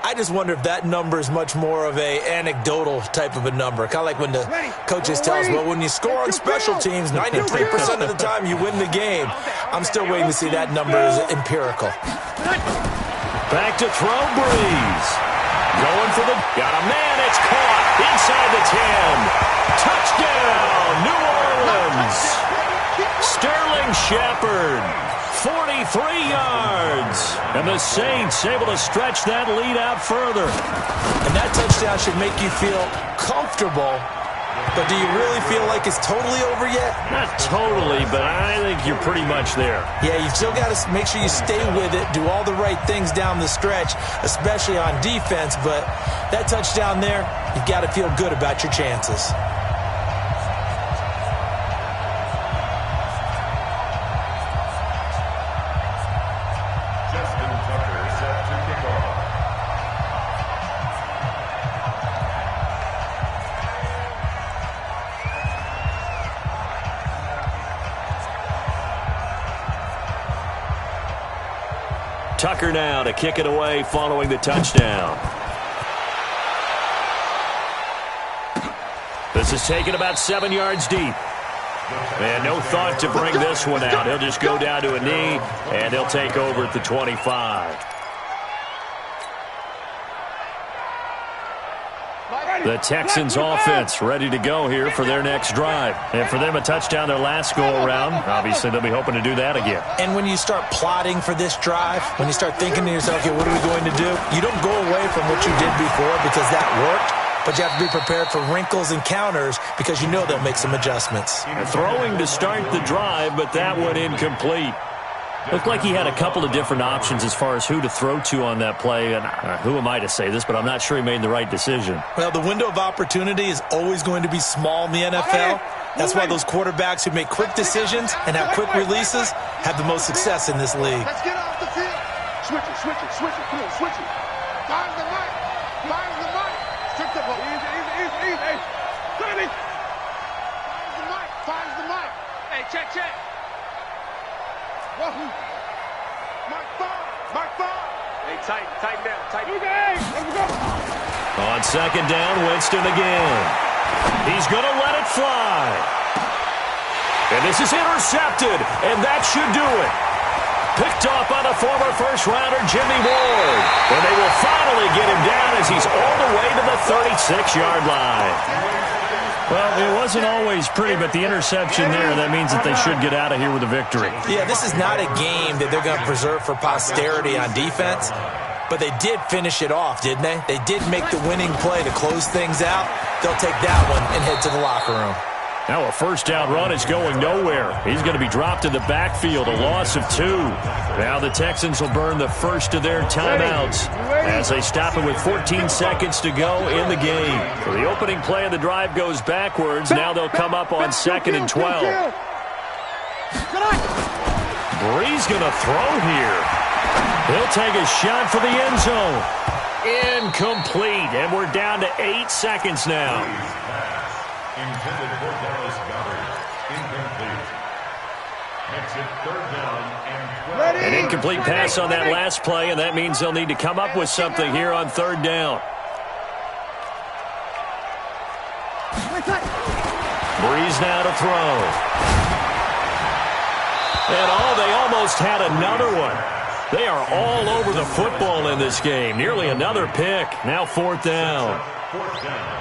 I just wonder if that number is much more of a anecdotal type of a number. Kind of like when the coaches tell us, well, when you score on special teams, 93% of the time you win the game. I'm still waiting to see that number is empirical. Back to throw, Breeze. Going for the... Got a man, it's caught inside the 10. Touchdown, New Orleans. Sterling Shepard. 43 yards. And the Saints able to stretch that lead out further. And that touchdown should make you feel comfortable. But do you really feel like it's totally over yet? Not totally, but I think you're pretty much there. Yeah, you've still got to make sure you stay with it, do all the right things down the stretch, especially on defense. But that touchdown there, you've got to feel good about your chances. Tucker now to kick it away following the touchdown. This is taken about 7 yards deep. And no thought to bring this one out. He'll just go down to a knee, and he'll take over at the 25. The Texans offense ready to go here for their next drive. And for them, a touchdown their last go-around. Obviously, they'll be hoping to do that again. And when you start plotting for this drive, when you start thinking to yourself, okay, what are we going to do? You don't go away from what you did before because that worked, but you have to be prepared for wrinkles and counters because you know they'll make some adjustments. Throwing to start the drive, but that one incomplete. Looked like he had a couple of different options as far as who to throw to on that play. And who am I to say this, but I'm not sure he made the right decision. Well, the window of opportunity is always going to be small in the NFL. That's why those quarterbacks who make quick decisions and have quick releases have the most success in this league. Let's get off the field. Switch it, switch it, switch it. Come on, switch it. Find the mic. Find the mic. Stick the ball. Easy. Finds the mic. Finds the mic. Hey, check. Wahoo! Mark 5! Hey, tighten down. Let's go! On second down, Winston again. He's going to let it fly. And this is intercepted, and that should do it. Picked off by the former first-rounder Jimmy Ward. And they will finally get him down as he's all the way to the 36-yard line. Well, it wasn't always pretty, but the interception there, that means that they should get out of here with a victory. Yeah, this is not a game that they're going to preserve for posterity on defense, but they did finish it off, didn't they? They did make the winning play to close things out. They'll take that one and head to the locker room. Now a first down run is going nowhere. He's going to be dropped in the backfield, a loss of 2. Now the Texans will burn the first of their timeouts as they stop it with 14 seconds to go in the game. So the opening play of the drive goes backwards. Now they'll come up on 2nd and 12. Breeze going to throw here. He'll take a shot for the end zone. Incomplete, and we're down to 8 seconds now. Intended for Dallas Goddard. Incomplete. Makes it 3rd down and 12. An incomplete pass on that last play, and that means they'll need to come up with something here on 3rd down. Breeze now to throw. And they almost had another one. They are all over the football in this game. Nearly another pick. Now 4th down. 4th down.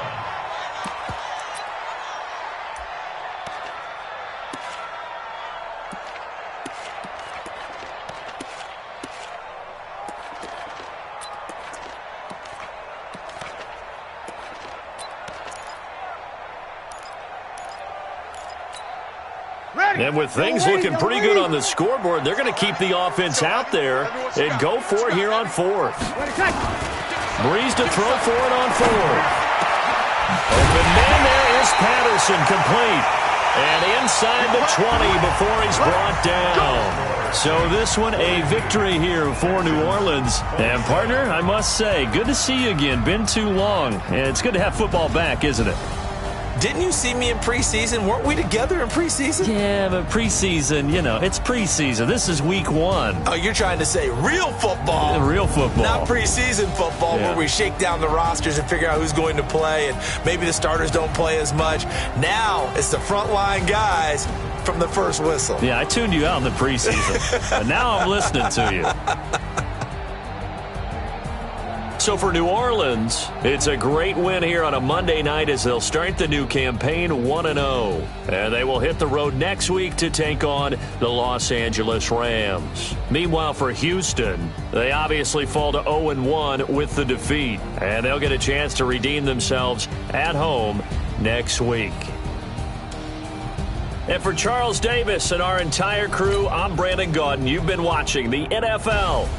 And with things looking pretty good on the scoreboard, they're going to keep the offense out there and go for it here on fourth. Breeze to throw for it on fourth. Open man there is Patterson, complete. And inside the 20 before he's brought down. So this one a victory here for New Orleans. And partner, I must say, good to see you again. Been too long. And it's good to have football back, isn't it? Didn't you see me in preseason? Weren't we together in preseason? Yeah, but preseason, it's preseason. This is week 1. Oh, you're trying to say real football. Real football. Not preseason football where we shake down the rosters and figure out who's going to play, and maybe the starters don't play as much. Now it's the frontline guys from the first whistle. Yeah, I tuned you out in the preseason. And now I'm listening to you. So for New Orleans, it's a great win here on a Monday night as they'll start the new campaign 1-0. And they will hit the road next week to take on the Los Angeles Rams. Meanwhile, for Houston, they obviously fall to 0-1 with the defeat. And they'll get a chance to redeem themselves at home next week. And for Charles Davis and our entire crew, I'm Brandon Gaudin. You've been watching the NFL